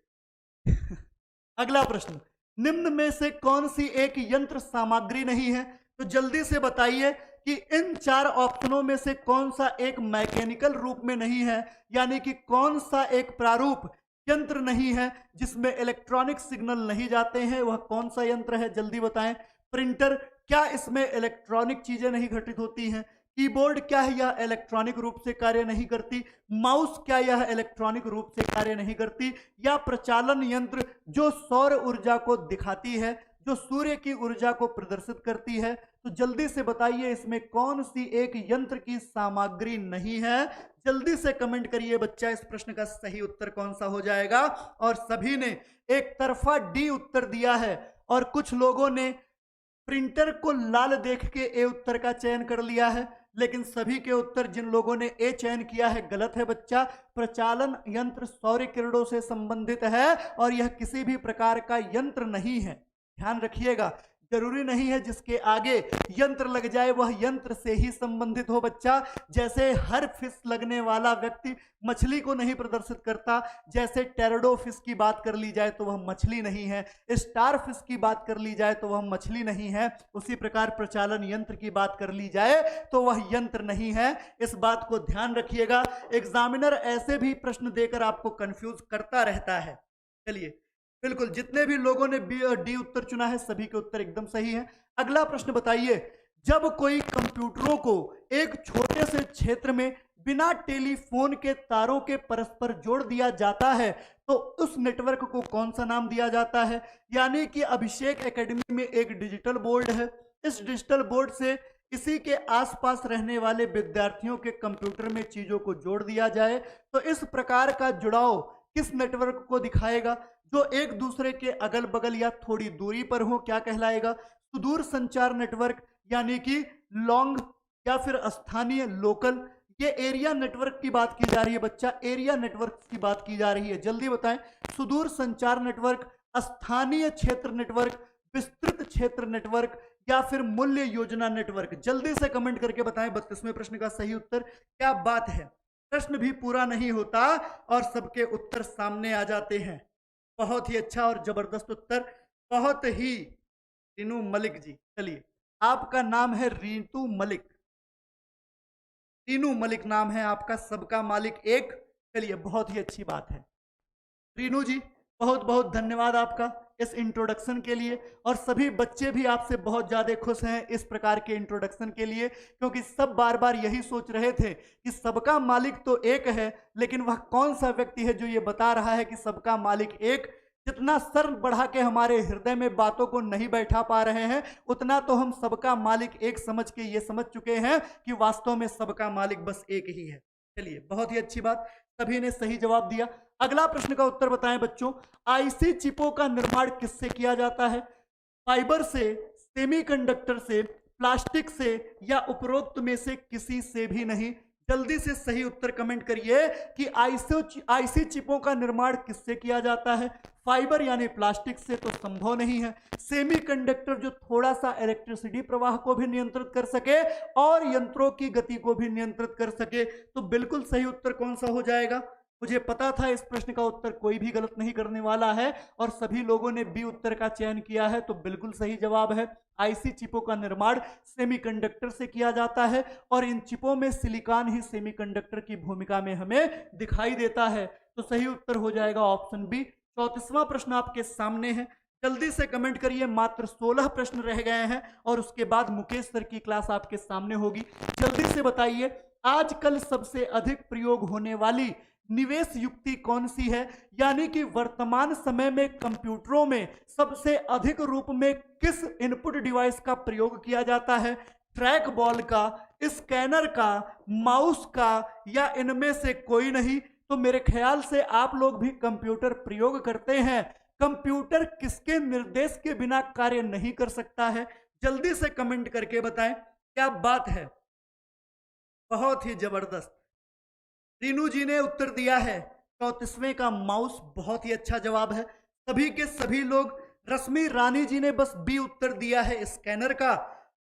अगला प्रश्न, निम्न में से कौन सी एक यंत्र सामग्री नहीं है? तो जल्दी से बताइए कि इन 4 ऑप्शनों में से कौन सा एक मैकेनिकल रूप में नहीं है, यानी कि कौन सा एक प्रारूप यंत्र नहीं है जिसमें इलेक्ट्रॉनिक सिग्नल नहीं जाते हैं? वह कौन सा यंत्र है? जल्दी बताएं। प्रिंटर, क्या इसमें इलेक्ट्रॉनिक चीजें नहीं घटित होती हैं? कीबोर्ड, क्या यह इलेक्ट्रॉनिक रूप से कार्य नहीं करती? माउस, क्या यह इलेक्ट्रॉनिक रूप से कार्य नहीं करती? या प्रचालन यंत्र जो सौर ऊर्जा को दिखाती है, जो सूर्य की ऊर्जा को प्रदर्शित करती है? तो जल्दी से बताइए इसमें कौन सी एक यंत्र की सामग्री नहीं है? जल्दी से कमेंट करिए बच्चा, इस प्रश्न का सही उत्तर कौन सा हो जाएगा। और सभी ने एक तरफा डी उत्तर दिया है और कुछ लोगों ने प्रिंटर को लाल देख के ए उत्तर का चयन कर लिया है, लेकिन सभी के उत्तर जिन लोगों ने ए चयन किया है गलत है बच्चा। प्रचालन यंत्र सौर किरणों से संबंधित है और यह किसी भी प्रकार का यंत्र नहीं है। ध्यान रखिएगा, जरूरी नहीं है जिसके आगे यंत्र लग जाए वह यंत्र से ही संबंधित हो बच्चा। जैसे हर फिश लगने वाला व्यक्ति मछली को नहीं प्रदर्शित करता, जैसे टेरडो फिश की बात कर ली जाए तो वह मछली नहीं है, स्टार फिश की बात कर ली जाए तो वह मछली नहीं है, उसी प्रकार प्रचालन यंत्र की बात कर ली जाए तो वह यंत्र नहीं है। इस बात को ध्यान रखिएगा, एग्जामिनर ऐसे भी प्रश्न देकर आपको कंफ्यूज करता रहता है। चलिए, बिल्कुल जितने भी लोगों ने बी और डी उत्तर चुना है सभी के उत्तर एकदम सही है। अगला प्रश्न बताइए, जब कोई कंप्यूटरों को एक छोटे से क्षेत्र में बिना टेलीफोन के तारों के परस्पर जोड़ दिया जाता है तो उस नेटवर्क को कौन सा नाम दिया जाता है? यानी कि अभिषेक एकेडमी में एक डिजिटल बोर्ड है, इस डिजिटल बोर्ड से इसी के आसपास रहने वाले विद्यार्थियों के कंप्यूटर में चीजों को जोड़ दिया जाए तो इस प्रकार का जुड़ाव किस नेटवर्क को दिखाएगा? जो एक दूसरे के अगल बगल या थोड़ी दूरी पर हो, क्या कहलाएगा? सुदूर संचार नेटवर्क, यानी कि लॉन्ग या फिर स्थानीय लोकल। ये एरिया नेटवर्क की बात की जा रही है बच्चा, एरिया नेटवर्क की बात की जा रही है। जल्दी बताएं, सुदूर संचार नेटवर्क, स्थानीय क्षेत्र नेटवर्क, विस्तृत क्षेत्र नेटवर्क या फिर मूल्य योजना नेटवर्क? जल्दी से कमेंट करके बताएं 32वें प्रश्न का सही उत्तर। क्या बात है, प्रश्न भी पूरा नहीं होता और सबके उत्तर सामने आ जाते हैं। बहुत ही अच्छा और जबरदस्त उत्तर, बहुत ही। रीनू मलिक जी, चलिए आपका नाम है रीतू मलिक, रीनू मलिक नाम है आपका, सबका मालिक एक। चलिए बहुत ही अच्छी बात है। रीनू जी बहुत बहुत धन्यवाद आपका इस इंट्रोडक्शन के लिए, और सभी बच्चे भी आपसे बहुत ज़्यादा खुश हैं इस प्रकार के इंट्रोडक्शन के लिए, क्योंकि सब बार बार यही सोच रहे थे कि सबका मालिक तो एक है, लेकिन वह कौन सा व्यक्ति है जो ये बता रहा है कि सबका मालिक एक। जितना सर बढ़ा के हमारे हृदय में बातों को नहीं बैठा पा रहे हैं, उतना तो हम सबका मालिक एक समझ के ये समझ चुके हैं कि वास्तव में सबका मालिक बस एक ही है। चलिए बहुत ही अच्छी बात, सभी ने सही जवाब दिया। अगला प्रश्न का उत्तर बताएं बच्चों, आईसी चिपों का निर्माण किससे किया जाता है? फाइबर से, सेमीकंडक्टर से, प्लास्टिक से या उपरोक्त में से किसी से भी नहीं? जल्दी से सही उत्तर कमेंट करिए कि आईसी चिपों का निर्माण किससे किया जाता है? फाइबर यानी प्लास्टिक से तो संभव नहीं है। सेमीकंडक्टर जो थोड़ा सा इलेक्ट्रिसिटी प्रवाह को भी नियंत्रित कर सके और यंत्रों की गति को भी नियंत्रित कर सके, तो बिल्कुल सही उत्तर कौन सा हो जाएगा? मुझे पता था इस प्रश्न का उत्तर कोई भी गलत नहीं करने वाला है और सभी लोगों ने बी उत्तर का चयन किया है, तो बिल्कुल सही जवाब है। आईसी चिपों का निर्माण सेमीकंडक्टर से किया जाता है और इन चिपों में सिलिकॉन ही सेमीकंडक्टर की भूमिका में हमें दिखाई देता है, तो सही उत्तर हो जाएगा ऑप्शन बी। 34वां प्रश्न आपके सामने है, जल्दी से कमेंट करिए। मात्र 16 प्रश्न रह गए हैं और उसके बाद मुकेश सर की क्लास आपके सामने होगी। जल्दी से बताइए, आजकल सबसे अधिक प्रयोग होने वाली निवेश युक्ति कौन सी है? यानी कि वर्तमान समय में कंप्यूटरों में सबसे अधिक रूप में किस इनपुट डिवाइस का प्रयोग किया जाता है? ट्रैक बॉल का, स्कैनर का, माउस का या इनमें से कोई नहीं? तो मेरे ख्याल से आप लोग भी कंप्यूटर प्रयोग करते हैं। कंप्यूटर किसके निर्देश के बिना कार्य नहीं कर सकता है? जल्दी से कमेंट करके बताएं। क्या बात है, बहुत ही जबरदस्त। रीनू जी ने उत्तर दिया है 34वें का माउस, बहुत ही अच्छा जवाब है। सभी के सभी लोग, रश्मि रानी जी ने बस बी उत्तर दिया है स्कैनर का,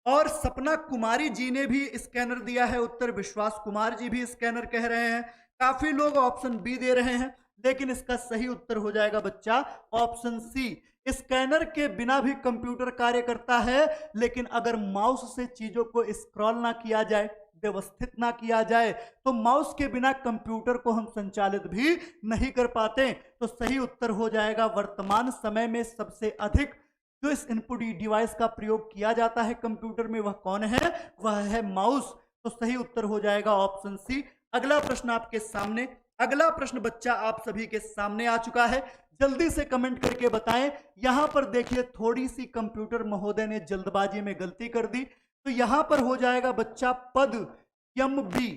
और सपना कुमारी जी ने भी स्कैनर दिया है उत्तर, विश्वास कुमार जी भी स्कैनर कह रहे हैं, काफी लोग ऑप्शन बी दे रहे हैं, लेकिन इसका सही उत्तर हो जाएगा बच्चा ऑप्शन सी। स्कैनर के बिना भी कंप्यूटर कार्य करता है, लेकिन अगर माउस से चीजों को स्क्रॉल ना किया जाए, व्यवस्थित ना किया जाए, तो माउस के बिना कंप्यूटर को हम संचालित भी नहीं कर पाते। तो सही उत्तर हो जाएगा वर्तमान समय में सबसे अधिक जो इस इनपुट डिवाइस का प्रयोग किया जाता है कंप्यूटर में, वह कौन है? वह है माउस। तो सही उत्तर हो जाएगा ऑप्शन सी। अगला प्रश्न आपके सामने, अगला प्रश्न बच्चा आप सभी के सामने आ चुका है, जल्दी से कमेंट करके बताएं। यहां पर देखिए थोड़ी सी कंप्यूटर महोदय ने जल्दबाजी में गलती कर दी, तो यहां पर हो जाएगा बच्चा पद एमबी।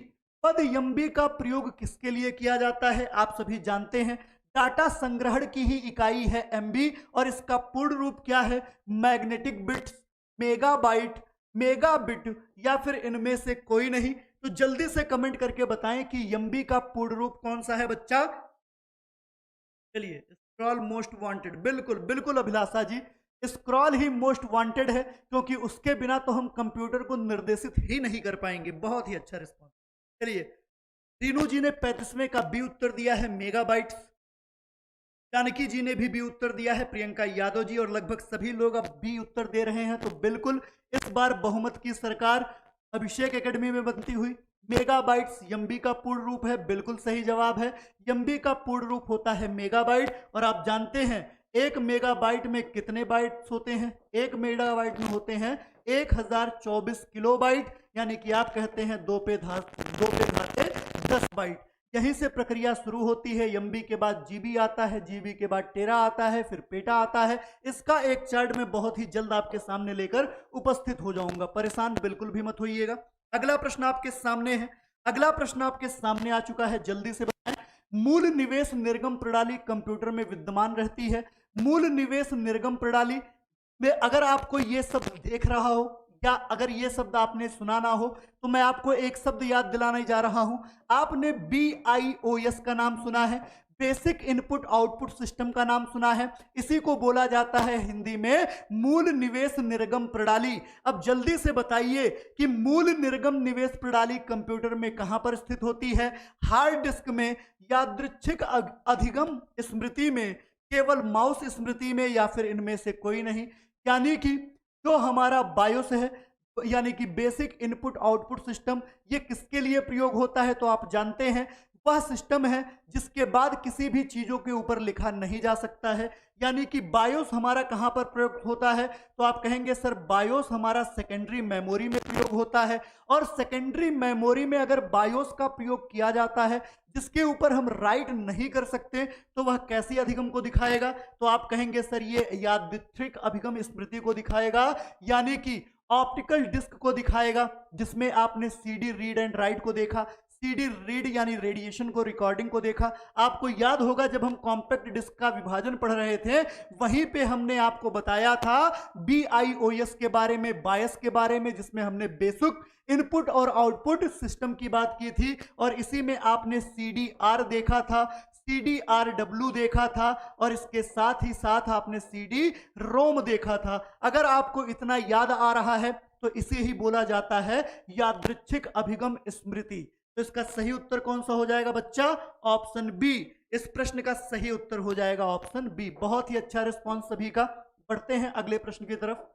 पद एमबी का प्रयोग किसके लिए किया जाता है? आप सभी जानते हैं डाटा संग्रहण की ही इकाई है एमबी, और इसका पूर्ण रूप क्या है? मैग्नेटिक बिट्स, मेगाबाइट, मेगाबिट या फिर इनमें से कोई नहीं? तो जल्दी से कमेंट करके बताएं कि एमबी का पूर्ण रूप कौन सा है बच्चा। चलिए, स्क्रॉल मोस्ट वांटेड, बिल्कुल बिल्कुल अभिलाषा जी, स्क्रॉल ही मोस्ट वांटेड है, क्योंकि उसके बिना तो हम कंप्यूटर को निर्देशित ही नहीं कर पाएंगे। बहुत ही अच्छा रिस्पॉन्स। चलिए, रीनू जी ने 35वें का बी उत्तर दिया है मेगाबाइट्स। जानकी जी ने भी उत्तर दिया है, प्रियंका यादव जी, और लगभग सभी लोग अब बी उत्तर दे रहे हैं। तो बिल्कुल इस बार बहुमत की सरकार अभिषेक एकेडमी में बनती हुई। मेगाबाइट्स यम्बी का पूर्ण रूप है, बिल्कुल सही जवाब है। यम्बी का पूर्ण रूप होता है मेगाबाइट। और आप जानते हैं एक मेगाबाइट में कितने बाइट्स होते हैं? एक मेगाबाइट में होते हैं 1024 किलोबाइट, यानी कि आप कहते हैं 2 पे घाते 10 बाइट। यहीं से प्रक्रिया शुरू होती है। एमबी के बाद जीबी आता है, जीबी के बाद टेरा आता है, फिर पेटा आता है। इसका एक चार्ट मैं बहुत ही जल्द आपके सामने लेकर उपस्थित हो जाऊंगा, परेशान बिल्कुल भी मत होइएगा। अगला प्रश्न आपके सामने है, अगला प्रश्न आपके सामने आ चुका है, जल्दी से बताएं। मूल निवेश निर्गम प्रणाली कंप्यूटर में विद्यमान रहती है। मूल निवेश निर्गम प्रणाली में अगर आपको ये शब्द देख रहा हो या अगर ये शब्द आपने सुना ना हो, तो मैं आपको एक शब्द याद दिलाने जा रहा हूं। आपने BIOS का नाम सुना है, बेसिक इनपुट आउटपुट सिस्टम का नाम सुना है। इसी को बोला जाता है हिंदी में मूल निवेश निर्गम प्रणाली। अब जल्दी से बताइए कि मूल निर्गम निवेश प्रणाली कंप्यूटर में कहां पर स्थित होती है? हार्ड डिस्क में, यादृच्छिक अधिगम स्मृति में, केवल माउस स्मृति में, या फिर इनमें से कोई नहीं। यानी कि जो हमारा बायोस है, यानी कि बेसिक इनपुट आउटपुट सिस्टम, ये किसके लिए प्रयोग होता है? तो आप जानते हैं वह सिस्टम है जिसके बाद किसी भी चीजों के ऊपर लिखा नहीं जा सकता है। यानी कि बायोस हमारा कहां पर प्रयोग होता है? तो आप कहेंगे सर बायोस हमारा सेकेंडरी मेमोरी में प्रयोग होता है। और सेकेंडरी मेमोरी में अगर बायोस का प्रयोग किया जाता है जिसके ऊपर हम राइट नहीं कर सकते, तो वह कैसी अधिगम को दिखाएगा? तो आप कहेंगे सर ये यादृच्छिक अभिगम स्मृति को दिखाएगा, यानी कि ऑप्टिकल डिस्क को दिखाएगा, जिसमें आपने CD रीड एंड राइट को देखा, CD रीड यानी रेडिएशन को, रिकॉर्डिंग को देखा। आपको याद होगा जब हम कॉम्पैक्ट डिस्क का विभाजन पढ़ रहे थे, वहीं पे हमने आपको बताया था BIOS के बारे में, बायस के बारे में, जिसमें हमने बेसिक इनपुट और आउटपुट सिस्टम की बात की थी। और इसी में आपने CDR देखा था, CDRW देखा था, और इसके साथ ही साथ आपने CD रोम देखा था। अगर आपको इतना याद आ रहा है तो इसे ही बोला जाता है यादृच्छिक अभिगम स्मृति। तो इसका सही उत्तर कौन सा हो जाएगा बच्चा? Option B. इस प्रश्न का सही उत्तर हो जाएगा ऑप्शन बी। बहुत ही अच्छा रिस्पॉन्स सभी का। बढ़ते हैं अगले प्रश्न की तरफ।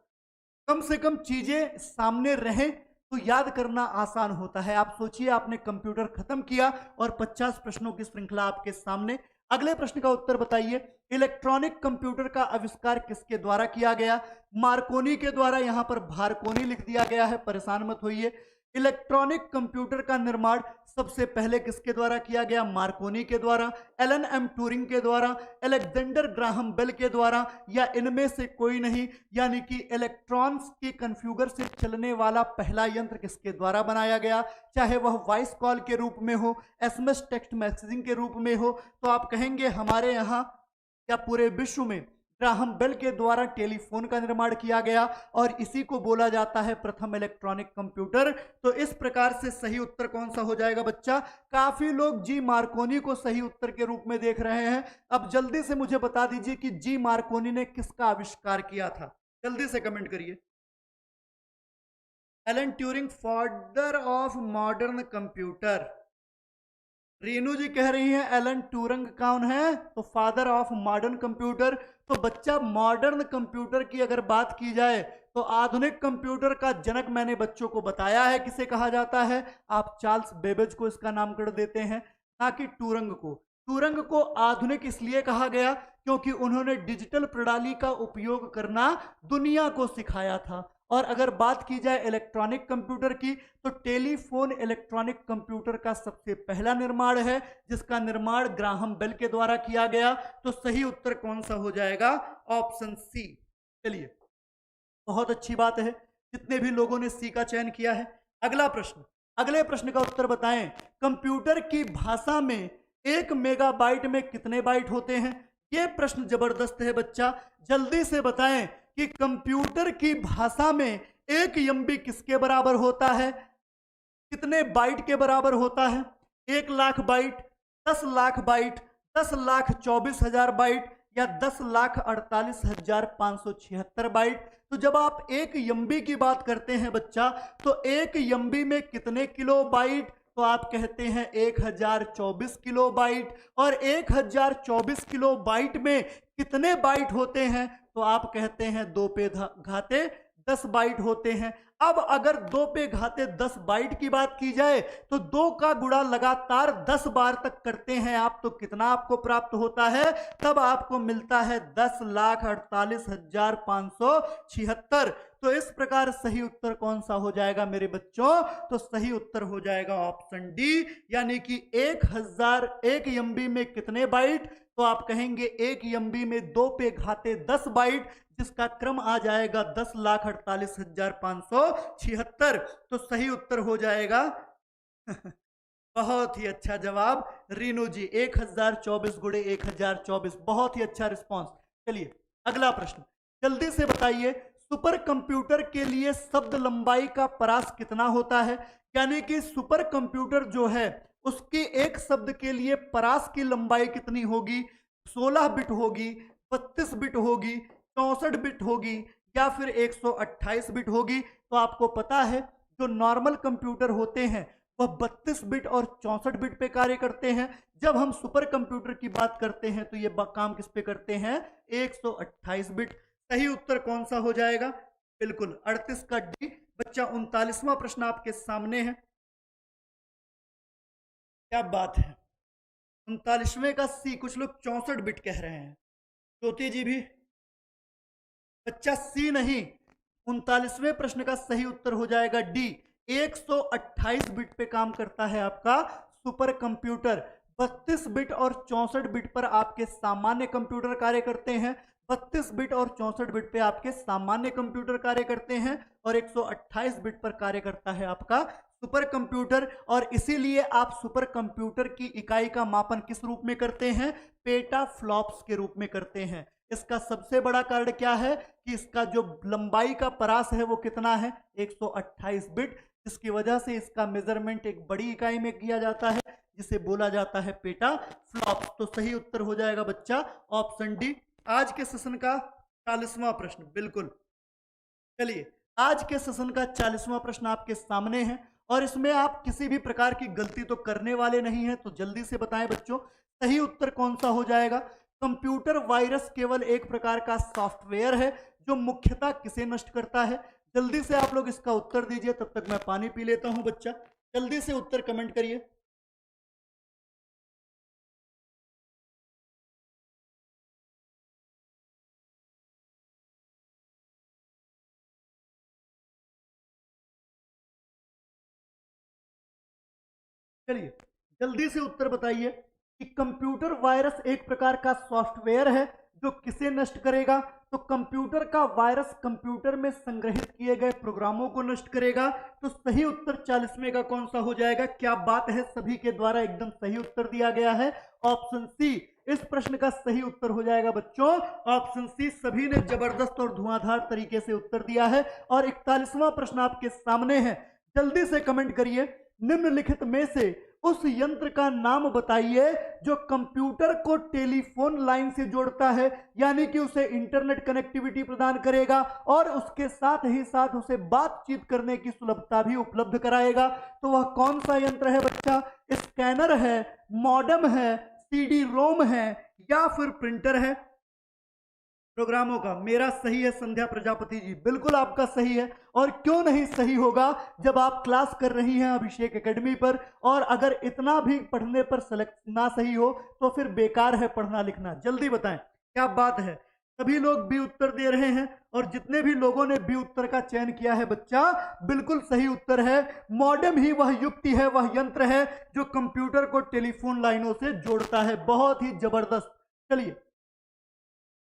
कम से कम चीजें सामने रहें तो याद करना आसान होता है। आप सोचिए आपने कंप्यूटर खत्म किया और 50 प्रश्नों की श्रृंखला आपके सामने। अगले प्रश्न का उत्तर बताइए। इलेक्ट्रॉनिक कंप्यूटर का आविष्कार किसके द्वारा किया गया? मार्कोनी के द्वारा। यहां पर भारकोनी लिख दिया गया है, परेशान मत होइए। इलेक्ट्रॉनिक कंप्यूटर का निर्माण सबसे पहले किसके द्वारा किया गया? मार्कोनी के द्वारा, एलन एम ट्यूरिंग के द्वारा, अलेक्जेंडर ग्राहम बेल के द्वारा, या इनमें से कोई नहीं। यानी कि इलेक्ट्रॉन्स के कन्फ्यूगर से चलने वाला पहला यंत्र किसके द्वारा बनाया गया? चाहे वह वॉइस कॉल के रूप में हो, SMS टेक्स्ट मैसेजिंग के रूप में हो, तो आप कहेंगे हमारे यहाँ या पूरे विश्व में ग्राहम बेल के द्वारा टेलीफोन का निर्माण किया गया, और इसी को बोला जाता है प्रथम इलेक्ट्रॉनिक कंप्यूटर। तो इस प्रकार से सही उत्तर कौन सा हो जाएगा बच्चा? काफी लोग जी मार्कोनी को सही उत्तर के रूप में देख रहे हैं। अब जल्दी से मुझे बता दीजिए कि जी मार्कोनी ने किसका आविष्कार किया था? जल्दी से कमेंट करिए। Alan Turing, father of modern computer. Rinu ji कह रही हैं एलन ट्यूरिंग कौन है? तो फादर ऑफ मॉडर्न कंप्यूटर। तो बच्चा मॉडर्न कंप्यूटर की अगर बात की जाए तो आधुनिक कंप्यूटर का जनक मैंने बच्चों को बताया है किसे कहा जाता है। आप चार्ल्स बेबेज को इसका नामकरण देते हैं, ना कि ट्यूरिंग को। ट्यूरिंग को आधुनिक इसलिए कहा गया क्योंकि उन्होंने डिजिटल प्रणाली का उपयोग करना दुनिया को सिखाया था। और अगर बात की जाए इलेक्ट्रॉनिक कंप्यूटर की, तो टेलीफोन इलेक्ट्रॉनिक कंप्यूटर का सबसे पहला निर्माण है, जिसका निर्माण ग्राहम बेल के द्वारा किया गया। तो सही उत्तर कौन सा हो जाएगा? Option C. चलिए, बहुत अच्छी बात है जितने भी लोगों ने सी का चयन किया है। अगला प्रश्न, अगले प्रश्न का उत्तर बताएं। कंप्यूटर की भाषा में 1 मेगाबाइट में कितने बाइट होते हैं? यह प्रश्न जबरदस्त है बच्चा, जल्दी से बताएं कि कंप्यूटर की भाषा में 1 MB किसके बराबर होता है? कितने बाइट के बराबर होता है? 1 lakh byte, 10 lakh byte, 10,24,000 byte, या 10,48,576 बाइट? तो जब आप एक एमबी की बात करते हैं बच्चा, तो एक एमबी में कितने किलो बाइट? तो आप कहते हैं 1024 किलो बाइट। और 1024 किलो बाइट में कितने बाइट होते हैं? तो आप कहते हैं 2 पे घाते 10 बाइट होते हैं। अब अगर 2 पे घाते 10 बाइट की बात की जाए, तो 2 का गुणा लगातार 10 बार तक करते हैं आप, तो कितना आपको प्राप्त होता है? तब आपको मिलता है 10,48,576। तो इस प्रकार सही उत्तर कौन सा हो जाएगा मेरे बच्चों? तो सही उत्तर हो जाएगा ऑप्शन डी, यानी कि 1 एमबी में कितने बाइट? तो आप कहेंगे 1 एमबी में 2 पे घाते 10 बाइट, जिसका क्रम आ जाएगा 10,48,576। तो सही उत्तर हो जाएगा बहुत ही अच्छा जवाब रीनू जी, 1024 गुणे 1024। बहुत ही अच्छा रिस्पॉन्स। चलिए अगला प्रश्न जल्दी से बताइए, सुपर कंप्यूटर के लिए शब्द लंबाई का परास कितना होता है? यानी कि सुपर कंप्यूटर जो है उसके एक शब्द के लिए परास की लंबाई कितनी होगी? 16 बिट होगी, 32 बिट होगी, 64 बिट होगी, या फिर 128 बिट होगी? तो आपको पता है जो नॉर्मल कंप्यूटर होते हैं वह 32 बिट और 64 बिट पे कार्य करते हैं। जब हम सुपर कंप्यूटर की बात करते हैं तो ये काम किस पे करते हैं? 128 बिट। सही उत्तर कौन सा हो जाएगा? बिल्कुल 38 का डी। बच्चा 39वां प्रश्न आपके सामने है। क्या बात है, 39वें का सी। कुछ लोग 64 बिट कह रहे हैं। ज्योति जी भी। बच्चा सी नहीं, 39वें प्रश्न का सही उत्तर हो जाएगा डी। 128 बिट पे काम करता है आपका सुपर कंप्यूटर। 32 बिट और 64 बिट पर आपके सामान्य कंप्यूटर कार्य करते हैं। 32 बिट और 64 बिट पे आपके सामान्य कंप्यूटर कार्य करते हैं, और 128 बिट पर कार्य करता है आपका सुपर कंप्यूटर। और इसीलिए आप सुपर कंप्यूटर की इकाई का मापन किस रूप में करते हैं? पेटा फ्लॉप्स के रूप में करते हैं। इसका सबसे बड़ा कारण क्या है कि इसका जो लंबाई का परास है वो कितना है? 128 बिट, जिसकी वजह से इसका मेजरमेंट एक बड़ी इकाई में किया जाता है, जिसे बोला जाता है पेटा फ्लॉप्स। तो सही उत्तर हो जाएगा बच्चा ऑप्शन डी। आज के सेशन का 40वां प्रश्न। बिल्कुल, चलिए आज के सेशन का 40वां प्रश्न आपके सामने है, और इसमें आप किसी भी प्रकार की गलती तो करने वाले नहीं है, तो जल्दी से बताएं बच्चों सही उत्तर कौन सा हो जाएगा? कंप्यूटर वायरस केवल एक प्रकार का सॉफ्टवेयर है जो मुख्यतः किसे नष्ट करता है? जल्दी से आप लोग इसका उत्तर दीजिए, तब तक मैं पानी पी लेता हूं। बच्चा जल्दी से उत्तर कमेंट करिए। चलिए जल्दी से उत्तर बताइए कि कंप्यूटर वायरस एक प्रकार का सॉफ्टवेयर है जो किसे नष्ट करेगा? तो कंप्यूटर का वायरस कंप्यूटर में संग्रहित किए गए प्रोग्रामों को नष्ट करेगा। तो सही उत्तर 40वें का कौन सा हो जाएगा? क्या बात है, सभी के द्वारा एकदम सही उत्तर दिया गया है ऑप्शन सी। इस प्रश्न का सही उत्तर हो जाएगा बच्चों ऑप्शन सी। सभी ने जबरदस्त और धुआंधार तरीके से उत्तर दिया है। और 41वां प्रश्न आपके सामने है, जल्दी से कमेंट करिए, निम्नलिखित में से उस यंत्र का नाम बताइए जो कंप्यूटर को टेलीफोन लाइन से जोड़ता है, यानी कि उसे इंटरनेट कनेक्टिविटी प्रदान करेगा और उसके साथ ही साथ उसे बातचीत करने की सुलभता भी उपलब्ध कराएगा। तो वह कौन सा यंत्र है बच्चा? स्कैनर है, मॉडेम है, सीडी रोम है, या फिर प्रिंटर है? प्रोग्रामों का मेरा सही है संध्या प्रजापति जी, बिल्कुल आपका सही है। और क्यों नहीं सही होगा जब आप क्लास कर रही हैं अभिषेक एकेडमी पर, और अगर इतना भी पढ़ने पर सेलेक्ट ना सही हो तो फिर बेकार है पढ़ना लिखना। जल्दी बताएं, क्या बात है, सभी लोग बी उत्तर दे रहे हैं, और जितने भी लोगों ने बी उत्तर का चयन किया है बच्चा, बिल्कुल सही उत्तर है। मॉडेम ही वह युक्ति है, वह यंत्र है जो कंप्यूटर को टेलीफोन लाइनों से जोड़ता है। बहुत ही जबरदस्त। चलिए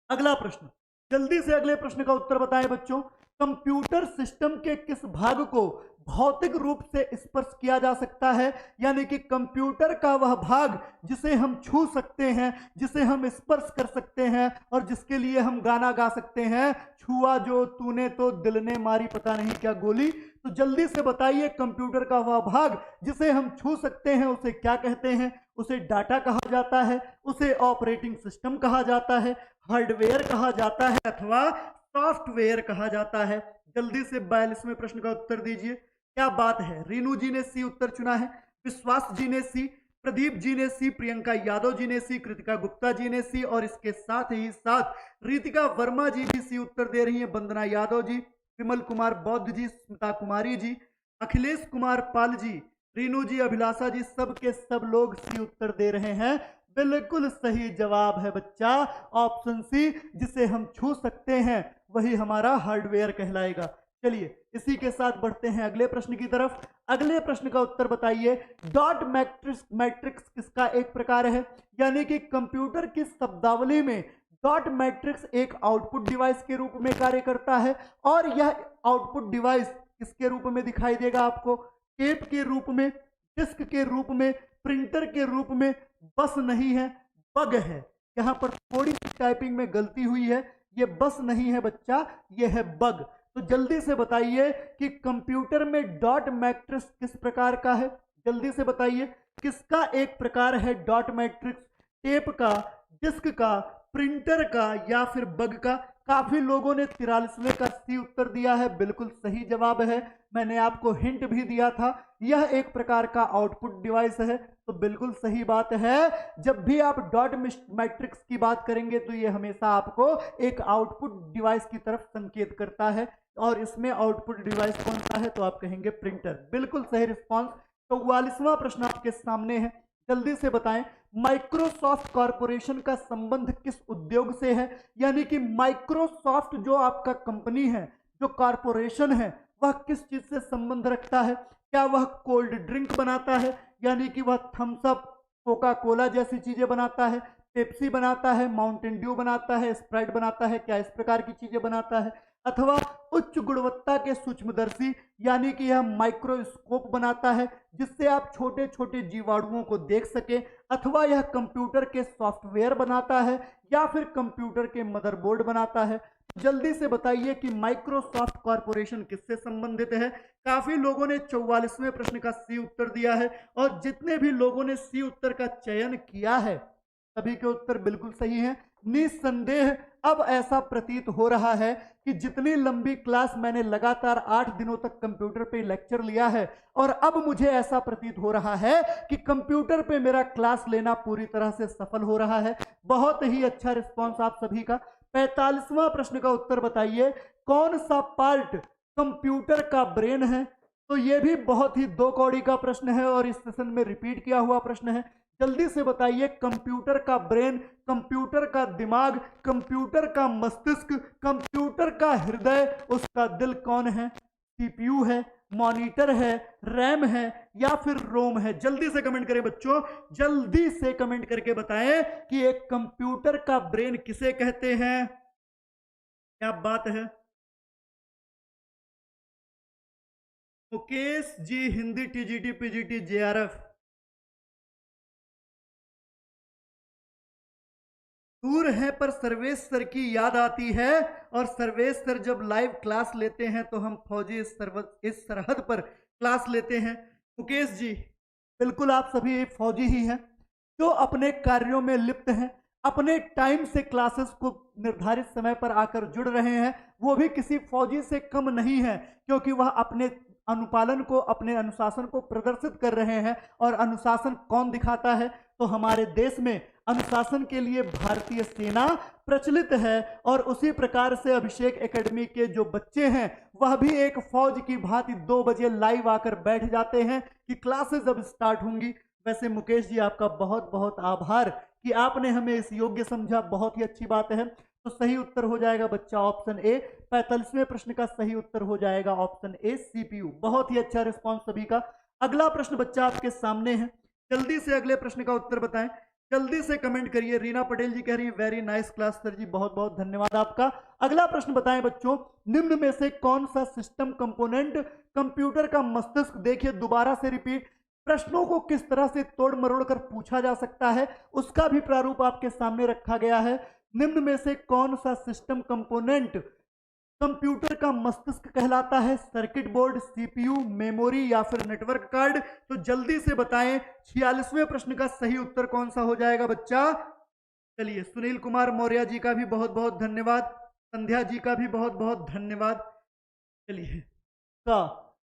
अगला प्रश्न, जल्दी से अगले प्रश्न का उत्तर बताएं बच्चों। कंप्यूटर सिस्टम के किस भाग को भौतिक रूप से स्पर्श किया जा सकता है? यानी कि कंप्यूटर का वह भाग जिसे हम छू सकते हैं, जिसे हम स्पर्श कर सकते हैं, और जिसके लिए हम गाना गा सकते हैं, छुआ जो तूने तो दिल ने मारी पता नहीं क्या गोली। तो जल्दी से बताइए कंप्यूटर का वह भाग जिसे हम छू सकते हैं उसे क्या कहते हैं? उसे डाटा कहा जाता है, उसे ऑपरेटिंग सिस्टम कहा जाता है, हार्डवेयर कहा जाता है अथवा सॉफ्टवेयर कहा जाता है? जल्दी से 42वें प्रश्न का उत्तर दीजिए। क्या बात है, रीनू जी ने सी उत्तर चुना है, विश्वास जी ने सी, प्रदीप जी ने सी, प्रियंका यादव जी ने सी, कृतिका गुप्ता जी ने सी और इसके साथ ही साथ रितिका वर्मा जी भी सी उत्तर दे रही हैं, वंदना यादव जी, विमल कुमार बौद्ध जी, स्मिता कुमारी जी, अखिलेश कुमार पाल जी, रीनू जी, अभिलाषा जी, सब के सब लोग सी उत्तर दे रहे हैं। बिल्कुल सही जवाब है बच्चा ऑप्शन सी, जिसे हम छू सकते हैं वही हमारा हार्डवेयर कहलाएगा। चलिए इसी के साथ बढ़ते हैं अगले प्रश्न की तरफ। अगले प्रश्न का उत्तर बताइए, डॉट मैट्रिक्स किसका एक प्रकार है? यानी कि कंप्यूटर की शब्दावली में डॉट मैट्रिक्स एक आउटपुट डिवाइस के रूप में कार्य करता है और यह आउटपुट डिवाइस किसके रूप में दिखाई देगा आपको? टेप के रूप में, डिस्क के रूप में, प्रिंटर के रूप में? बस नहीं है, बग है। यहाँ पर थोड़ी सी टाइपिंग में गलती हुई है, ये बस नहीं है बच्चा, ये है बग। तो जल्दी से बताइए कि कंप्यूटर में डॉट मैट्रिक्स किस प्रकार का है? जल्दी से बताइए किसका एक प्रकार है डॉट मैट्रिक्स? टेप का, डिस्क का, प्रिंटर का या फिर बग का? काफी लोगों ने 43वें का सी उत्तर दिया है, बिल्कुल सही जवाब है। मैंने आपको हिंट भी दिया था, यह एक प्रकार का आउटपुट डिवाइस है, तो बिल्कुल सही बात है। जब भी आप डॉट मैट्रिक्स की बात करेंगे तो यह हमेशा आपको एक आउटपुट डिवाइस की तरफ संकेत करता है और इसमें आउटपुट डिवाइस कौन सा है? तो आप कहेंगे प्रिंटर। बिल्कुल सही रिस्पॉन्स। 44वां प्रश्न आपके सामने है, जल्दी से बताएं, माइक्रोसॉफ्ट कॉरपोरेशन का संबंध किस उद्योग से है? यानी कि माइक्रोसॉफ्ट जो आपका कंपनी है, जो कॉरपोरेशन है, वह किस चीज से संबंध रखता है? क्या वह कोल्ड ड्रिंक बनाता है, यानी कि वह थम्स अप, कोका कोला जैसी चीजें बनाता है, पेप्सी बनाता है, माउंटेन ड्यू बनाता है, स्प्राइट बनाता है? क्या इस प्रकार की चीजें बनाता है? अथवा उच्च गुणवत्ता के सूक्ष्मदर्शी यानी कि यह माइक्रोस्कोप बनाता है जिससे आप छोटे छोटे जीवाणुओं को देख सके? अथवा यह कंप्यूटर के सॉफ्टवेयर बनाता है या फिर कंप्यूटर के मदरबोर्ड बनाता है? जल्दी से बताइए कि माइक्रोसॉफ्ट कॉरपोरेशन किससे संबंधित है? काफी लोगों ने 44वें प्रश्न का सी उत्तर दिया है और जितने भी लोगों ने सी उत्तर का चयन किया है सभी के उत्तर बिल्कुल सही हैं। निस्संदेह अब ऐसा प्रतीत हो रहा है कि जितनी लंबी क्लास मैंने लगातार 8 दिनों तक कंप्यूटर पे लेक्चर लिया है और अब मुझे ऐसा प्रतीत हो रहा है कि कंप्यूटर पे मेरा क्लास लेना पूरी तरह से सफल हो रहा है। बहुत ही अच्छा रिस्पांस आप सभी का। 45वां प्रश्न का उत्तर बताइए, कौन सा पार्ट कंप्यूटर का ब्रेन है? तो ये भी बहुत ही 2 कौड़ी का प्रश्न है और इस सेशन में रिपीट किया हुआ प्रश्न है। जल्दी से बताइए, कंप्यूटर का ब्रेन, कंप्यूटर का दिमाग, कंप्यूटर का मस्तिष्क, कंप्यूटर का हृदय, उसका दिल कौन है? सीपीयू है, मॉनिटर है, रैम है या फिर रोम है? जल्दी से कमेंट करें बच्चों, जल्दी से कमेंट करके बताएं कि एक कंप्यूटर का ब्रेन किसे कहते हैं। क्या बात है, Mukesh ji, Hindi TGT PGT JRF. दूर है पर सर्वेश सर की याद आती है और सर्वेश सर जब लाइव क्लास लेते हैं तो हम फौजी इस सरहद पर क्लास लेते हैं। मुकेश जी, बिल्कुल आप सभी फौजी ही हैं जो अपने कार्यों में लिप्त हैं, अपने टाइम से क्लासेस को निर्धारित समय पर आकर जुड़ रहे हैं। वो भी किसी फौजी से कम नहीं है क्योंकि वह अपने अनुपालन को, अपने अनुशासन को प्रदर्शित कर रहे हैं। और अनुशासन कौन दिखाता है? तो हमारे देश में अनुशासन के लिए भारतीय सेना प्रचलित है और उसी प्रकार से अभिषेक एकेडमी के जो बच्चे हैं वह भी एक फौज की भांति 2 बजे लाइव आकर बैठ जाते हैं कि क्लासेस अब स्टार्ट होंगी। वैसे मुकेश जी, आपका बहुत बहुत आभार कि आपने हमें इस योग्य समझा, बहुत ही अच्छी बात है। तो सही उत्तर हो जाएगा बच्चा ऑप्शन ए। 45वें प्रश्न का सही उत्तर हो जाएगा ऑप्शन ए, सीपीयू। बहुत ही अच्छा रिस्पॉन्स सभी का। अगला प्रश्न बच्चा आपके सामने है, जल्दी से अगले प्रश्न का उत्तर बताएं, जल्दी से कमेंट करिए। रीना पटेल जी कह रही है वेरी नाइस क्लास सर जी, बहुत बहुत धन्यवाद आपका। अगला प्रश्न बताएं बच्चों, निम्न में से कौन सा सिस्टम कंपोनेंट कंप्यूटर का मस्तिष्क, देखिए दोबारा से रिपीट, प्रश्नों को किस तरह से तोड़ मरोड़ कर पूछा जा सकता है उसका भी प्रारूप आपके सामने रखा गया है। निम्न में से कौन सा सिस्टम कंपोनेंट कंप्यूटर का मस्तिष्क कहलाता है सर्किट बोर्ड, सीपीयू, मेमोरी या फिर नेटवर्क कार्ड? तो जल्दी से बताएं 46वें प्रश्न का सही उत्तर कौन सा हो जाएगा बच्चा। चलिए, सुनील कुमार मौर्य जी का भी बहुत बहुत धन्यवाद, संध्या जी का भी बहुत बहुत धन्यवाद। चलिए तो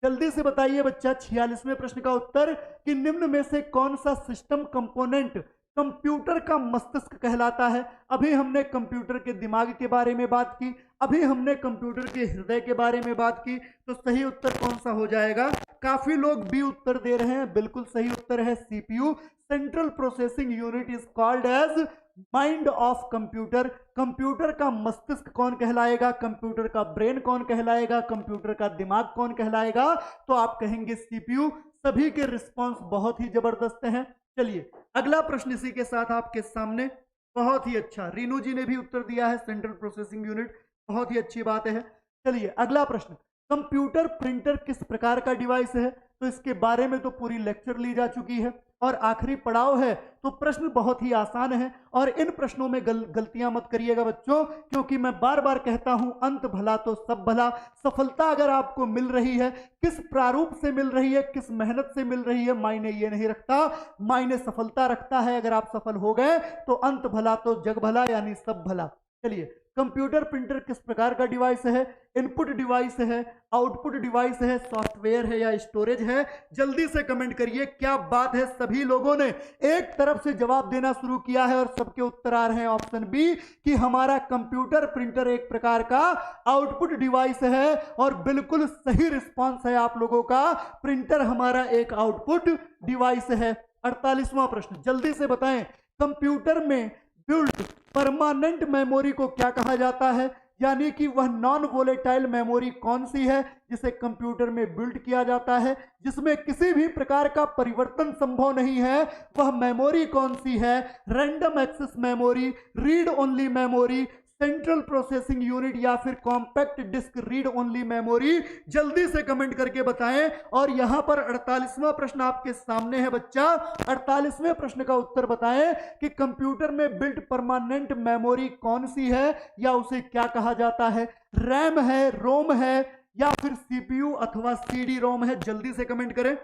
जल्दी से बताइए बच्चा 46वें प्रश्न का उत्तर कि निम्न में से कौन सा सिस्टम कंपोनेंट कंप्यूटर का मस्तिष्क कहलाता है। अभी हमने कंप्यूटर के दिमाग के बारे में बात की, अभी हमने कंप्यूटर के हृदय के बारे में बात की, तो सही उत्तर कौन सा हो जाएगा। काफी लोग बी उत्तर दे रहे हैं, बिल्कुल सही उत्तर है CPU, central processing unit is called as mind of computer. Computer का मस्तिष्क कौन कहलाएगा, कंप्यूटर का ब्रेन कौन कहलाएगा, कंप्यूटर का दिमाग कौन कहलाएगा, तो आप कहेंगे सीपीयू। सभी के रिस्पांस बहुत ही जबरदस्त हैं। चलिए अगला प्रश्न इसी के साथ आपके सामने, बहुत ही अच्छा, रीनू जी ने भी उत्तर दिया है सेंट्रल प्रोसेसिंग यूनिट, बहुत ही अच्छी बात है। चलिए अगला प्रश्न, कंप्यूटर प्रिंटर किस प्रकार का डिवाइस है। तो इसके बारे में तो पूरी लेक्चर ली जा चुकी है और आखिरी पड़ाव है, तो प्रश्न बहुत ही आसान है और इन प्रश्नों में गलतियां मत करिएगा बच्चों, क्योंकि मैं बार बार कहता हूं अंत भला तो सब भला। सफलता अगर आपको मिल रही है, किस प्रारूप से मिल रही है, किस मेहनत से मिल रही है, मायने ये नहीं रखता, मायने सफलता रखता है। अगर आप सफल हो गए तो अंत भला तो जग भला, यानी सब भला। चलिए, कंप्यूटर प्रिंटर किस प्रकार का डिवाइस है, इनपुट डिवाइस है, आउटपुट डिवाइस है, सॉफ्टवेयर है या स्टोरेज है। जल्दी से कमेंट करिए, क्या बात है, सभी लोगों ने एक तरफ से जवाब देना शुरू किया है और सबके उत्तर आ रहे हैं ऑप्शन बी कि हमारा कंप्यूटर प्रिंटर एक प्रकार का आउटपुट डिवाइस है। और बिल्कुल सही रिस्पांस है आप लोगों का, प्रिंटर हमारा एक आउटपुट डिवाइस है। 48वां प्रश्न, जल्दी से बताएं, कंप्यूटर में बिल्ट परमानेंट मेमोरी को क्या कहा जाता है, यानी कि वह नॉन वोलेटाइल मेमोरी कौन सी है जिसे कंप्यूटर में बिल्ड किया जाता है, जिसमें किसी भी प्रकार का परिवर्तन संभव नहीं है, वह मेमोरी कौन सी है। Random access memory, read only memory, central processing unit या फिर compact disc read only memory. जल्दी से कमेंट करके बताएं। और यहां पर 48वां प्रश्न आपके सामने है बच्चा, 48वें प्रश्न का उत्तर बताएं कि कंप्यूटर में बिल्ट परमानेंट मेमोरी कौन सी है या उसे क्या कहा जाता है। रैम है, रोम है या फिर सीपीयू अथवा सीडी रोम है। जल्दी से कमेंट करें।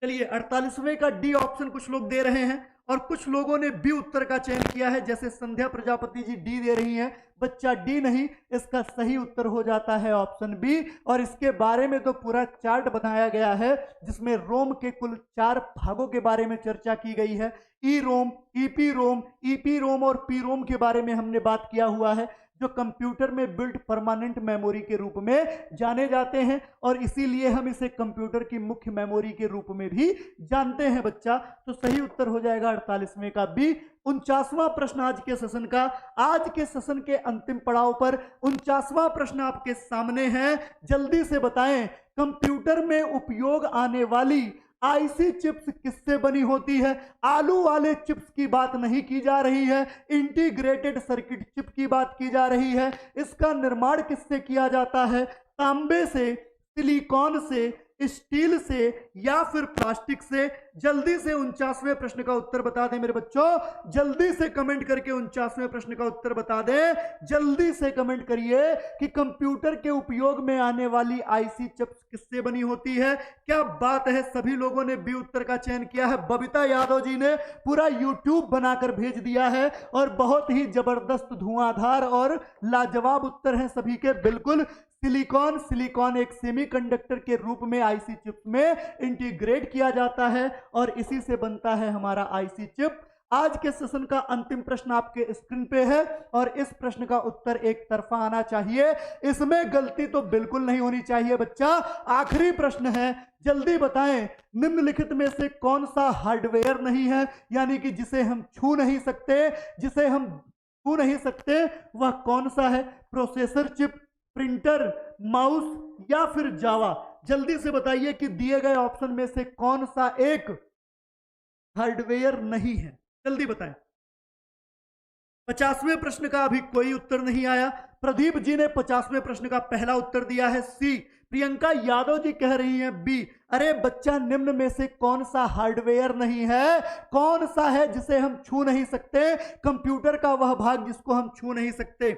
चलिए 48वें का डी ऑप्शन कुछ लोग दे रहे हैं और कुछ लोगों ने बी उत्तर का चयन किया है, जैसे संध्या प्रजापति जी डी दे रही हैं। बच्चा डी नहीं, इसका सही उत्तर हो जाता है ऑप्शन बी। और इसके बारे में तो पूरा चार्ट बनाया गया है जिसमें रोम के कुल 4 भागों के बारे में चर्चा की गई है। ई रोम, ईपी रोम और पी रोम के बारे में हमने बात किया हुआ है, जो कंप्यूटर में बिल्ट परमानेंट मेमोरी के रूप में जाने जाते हैं और इसीलिए हम इसे कंप्यूटर की मुख्य मेमोरी के रूप में भी जानते हैं बच्चा। तो सही उत्तर हो जाएगा 48वें का बी। 49वां प्रश्न आज के सेशन का, आज के सेशन के अंतिम पड़ाव पर 49वां प्रश्न आपके सामने है। जल्दी से बताएं, कंप्यूटर में उपयोग आने वाली आईसी चिप्स किससे बनी होती है। आलू वाले चिप्स की बात नहीं की जा रही है, इंटीग्रेटेड सर्किट चिप की बात की जा रही है। इसका निर्माण किससे किया जाता है, तांबे से, सिलिकॉन से, स्टील से या फिर प्लास्टिक से। जल्दी से 49वें प्रश्न का उत्तर बता दें मेरे बच्चों, जल्दी से कमेंट करके 49वें प्रश्न का उत्तर बता दें। जल्दी से कमेंट करिए कि कंप्यूटर के उपयोग में आने वाली आईसी चिप्स किससे बनी होती है। क्या बात है, सभी लोगों ने बी उत्तर का चयन किया है। बबीता यादव जी ने पूरा यूट्यूब बनाकर भेज दिया है और बहुत ही जबरदस्त धुआंधार और लाजवाब उत्तर हैं सभी के। बिल्कुल सिलिकॉन एक सेमीकंडक्टर के रूप में आईसी चिप में इंटीग्रेट किया जाता है और इसी से बनता है हमारा आईसी चिप। आज के सेशन का अंतिम प्रश्न आपके स्क्रीन पे है और इस प्रश्न का उत्तर एक तरफा आना चाहिए, इसमें गलती तो बिल्कुल नहीं होनी चाहिए बच्चा। आखिरी प्रश्न है, जल्दी बताएं, निम्नलिखित में से कौन सा हार्डवेयर नहीं है, यानी कि जिसे हम छू नहीं सकते, जिसे हम छू नहीं सकते वह कौन सा है। प्रोसेसर चिप, प्रिंटर, माउस या फिर जावा। जल्दी से बताइए कि दिए गए ऑप्शन में से कौन सा एक हार्डवेयर नहीं है, जल्दी बताएं। 50वें प्रश्न का अभी कोई उत्तर नहीं आया। प्रदीप जी ने 50वें प्रश्न का पहला उत्तर दिया है सी। प्रियंका यादव जी कह रही हैं बी। अरे बच्चा, निम्न में से कौन सा हार्डवेयर नहीं है, कौन सा है जिसे हम छू नहीं सकते, कंप्यूटर का वह भाग जिसको हम छू नहीं सकते।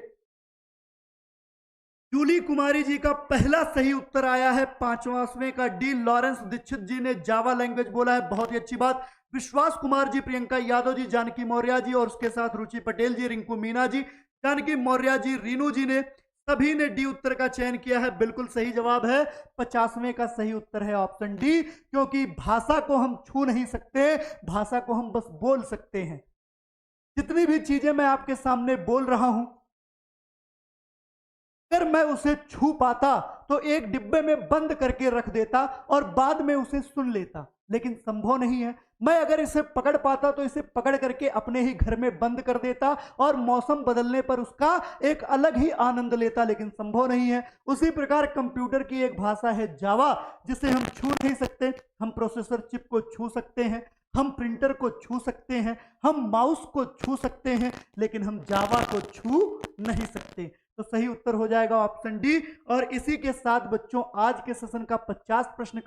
जूली कुमारी जी का पहला सही उत्तर आया है 5वां का डी। लॉरेंस दीक्षित जी ने जावा लैंग्वेज बोला है, बहुत ही अच्छी बात। विश्वास कुमार जी, प्रियंका यादव जी, जानकी मौर्य जी और उसके साथ रुचि पटेल जी, रिंकू मीना जी, जानकी मौर्य जी, रीनू जी ने सभी ने डी उत्तर का चयन किया है। बिल्कुल सही जवाब है। 50वें का सही उत्तर है ऑप्शन डी, क्योंकि भाषा को हम छू नहीं सकते, भाषा को हम बस बोल सकते हैं। जितनी भी चीजें मैं आपके सामने बोल रहा हूं, अगर मैं उसे छू पाता तो एक डिब्बे में बंद करके रख देता और बाद में उसे सुन लेता, लेकिन संभव नहीं है। मैं अगर इसे पकड़ पाता तो इसे पकड़ करके अपने ही घर में बंद कर देता और मौसम बदलने पर उसका एक अलग ही आनंद लेता, लेकिन संभव नहीं है। उसी प्रकार कंप्यूटर की एक भाषा है जावा, जिसे हम छू नहीं सकते। हम प्रोसेसर चिप को छू सकते हैं, हम प्रिंटर को छू सकते हैं, हम माउस को छू सकते हैं, लेकिन हम जावा को छू नहीं सकते। तो सही उत्तर हो जाएगा ऑप्शन डी। और इसी के साथ बच्चों आज के सेशन का 50 प्रश्न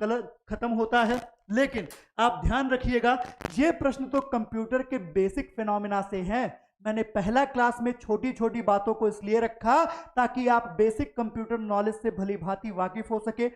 खत्म होता है। लेकिन आप ध्यान रखिएगा, ये प्रश्न तो कंप्यूटर के बेसिक फिनोमिना से हैं। मैंने पहला क्लास में छोटी छोटी बातों को इसलिए रखा ताकि आप बेसिक कंप्यूटर नॉलेज से भली भांति वाकिफ हो सके।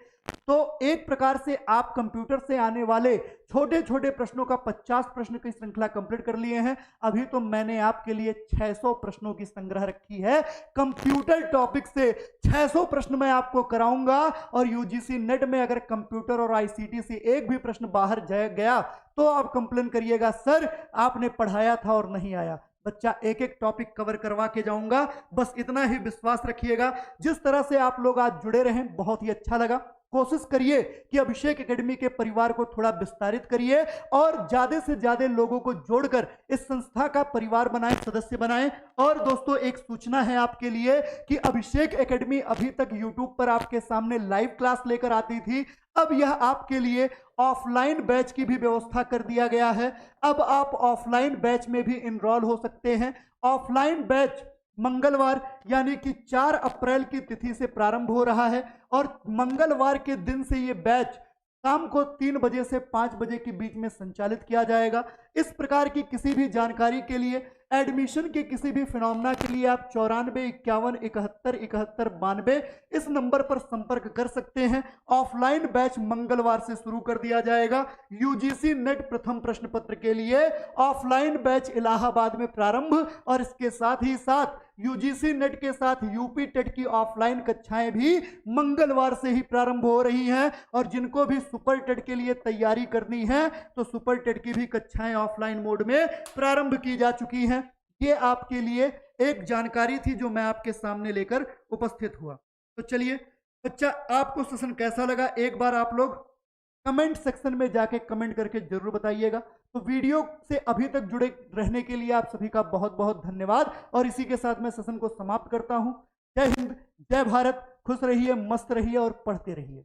तो एक प्रकार से आप कंप्यूटर से आने वाले छोटे छोटे प्रश्नों का 50 प्रश्न की श्रृंखला कंप्लीट कर लिए हैं। अभी तो मैंने आपके लिए 600 प्रश्नों की संग्रह रखी है। कंप्यूटर टॉपिक से 600 प्रश्न मैं आपको कराऊंगा और यूजीसी नेट में अगर कंप्यूटर और आईसीटी से एक भी प्रश्न बाहर गया तो आप कंप्लेन करिएगा, सर आपने पढ़ाया था और नहीं आया। बच्चा एक एक टॉपिक कवर करवा के जाऊंगा, बस इतना ही विश्वास रखिएगा। जिस तरह से आप लोग आज जुड़े रहें बहुत ही अच्छा लगा। कोशिश करिए कि अभिषेक एकेडमी के परिवार को थोड़ा विस्तारित करिए और ज्यादा से ज्यादा लोगों को जोड़कर इस संस्था का परिवार बनाएं, सदस्य बनाएं। और दोस्तों एक सूचना है आपके लिए कि अभिषेक एकेडमी अभी तक यूट्यूब पर आपके सामने लाइव क्लास लेकर आती थी, अब यह आपके लिए ऑफलाइन बैच की भी व्यवस्था कर दिया गया है। अब आप ऑफलाइन बैच में भी इनरोल हो सकते हैं। ऑफलाइन बैच मंगलवार यानी कि 4 अप्रैल की तिथि से प्रारंभ हो रहा है और मंगलवार के दिन से ये बैच शाम को 3 बजे से 5 बजे के बीच में संचालित किया जाएगा। इस प्रकार की किसी भी जानकारी के लिए, एडमिशन के किसी भी फिनोमिना के लिए आप 94 51 71 71 92 इस नंबर पर संपर्क कर सकते हैं। ऑफलाइन बैच मंगलवार से शुरू कर दिया जाएगा। यूजीसी नेट प्रथम प्रश्न पत्र के लिए ऑफलाइन बैच इलाहाबाद में प्रारंभ और इसके साथ ही साथ यूजीसी नेट के साथ यूपी टेट की ऑफलाइन कक्षाएं भी मंगलवार से ही प्रारंभ हो रही हैं। और जिनको भी सुपर टेट के लिए तैयारी करनी है तो सुपर टेट की भी कक्षाएं ऑफलाइन मोड में प्रारंभ की जा चुकी हैं। ये आपके लिए एक जानकारी थी जो मैं आपके सामने लेकर उपस्थित हुआ। तो चलिए बच्चा, आपको सेशन कैसा लगा एक बार आप लोग कमेंट सेक्शन में जाके कमेंट करके जरूर बताइएगा। तो वीडियो से अभी तक जुड़े रहने के लिए आप सभी का बहुत बहुत धन्यवाद। और इसी के साथ मैं सेशन को समाप्त करता हूं। जय हिंद, जय भारत, खुश रहिए, मस्त रहिए और पढ़ते रहिए।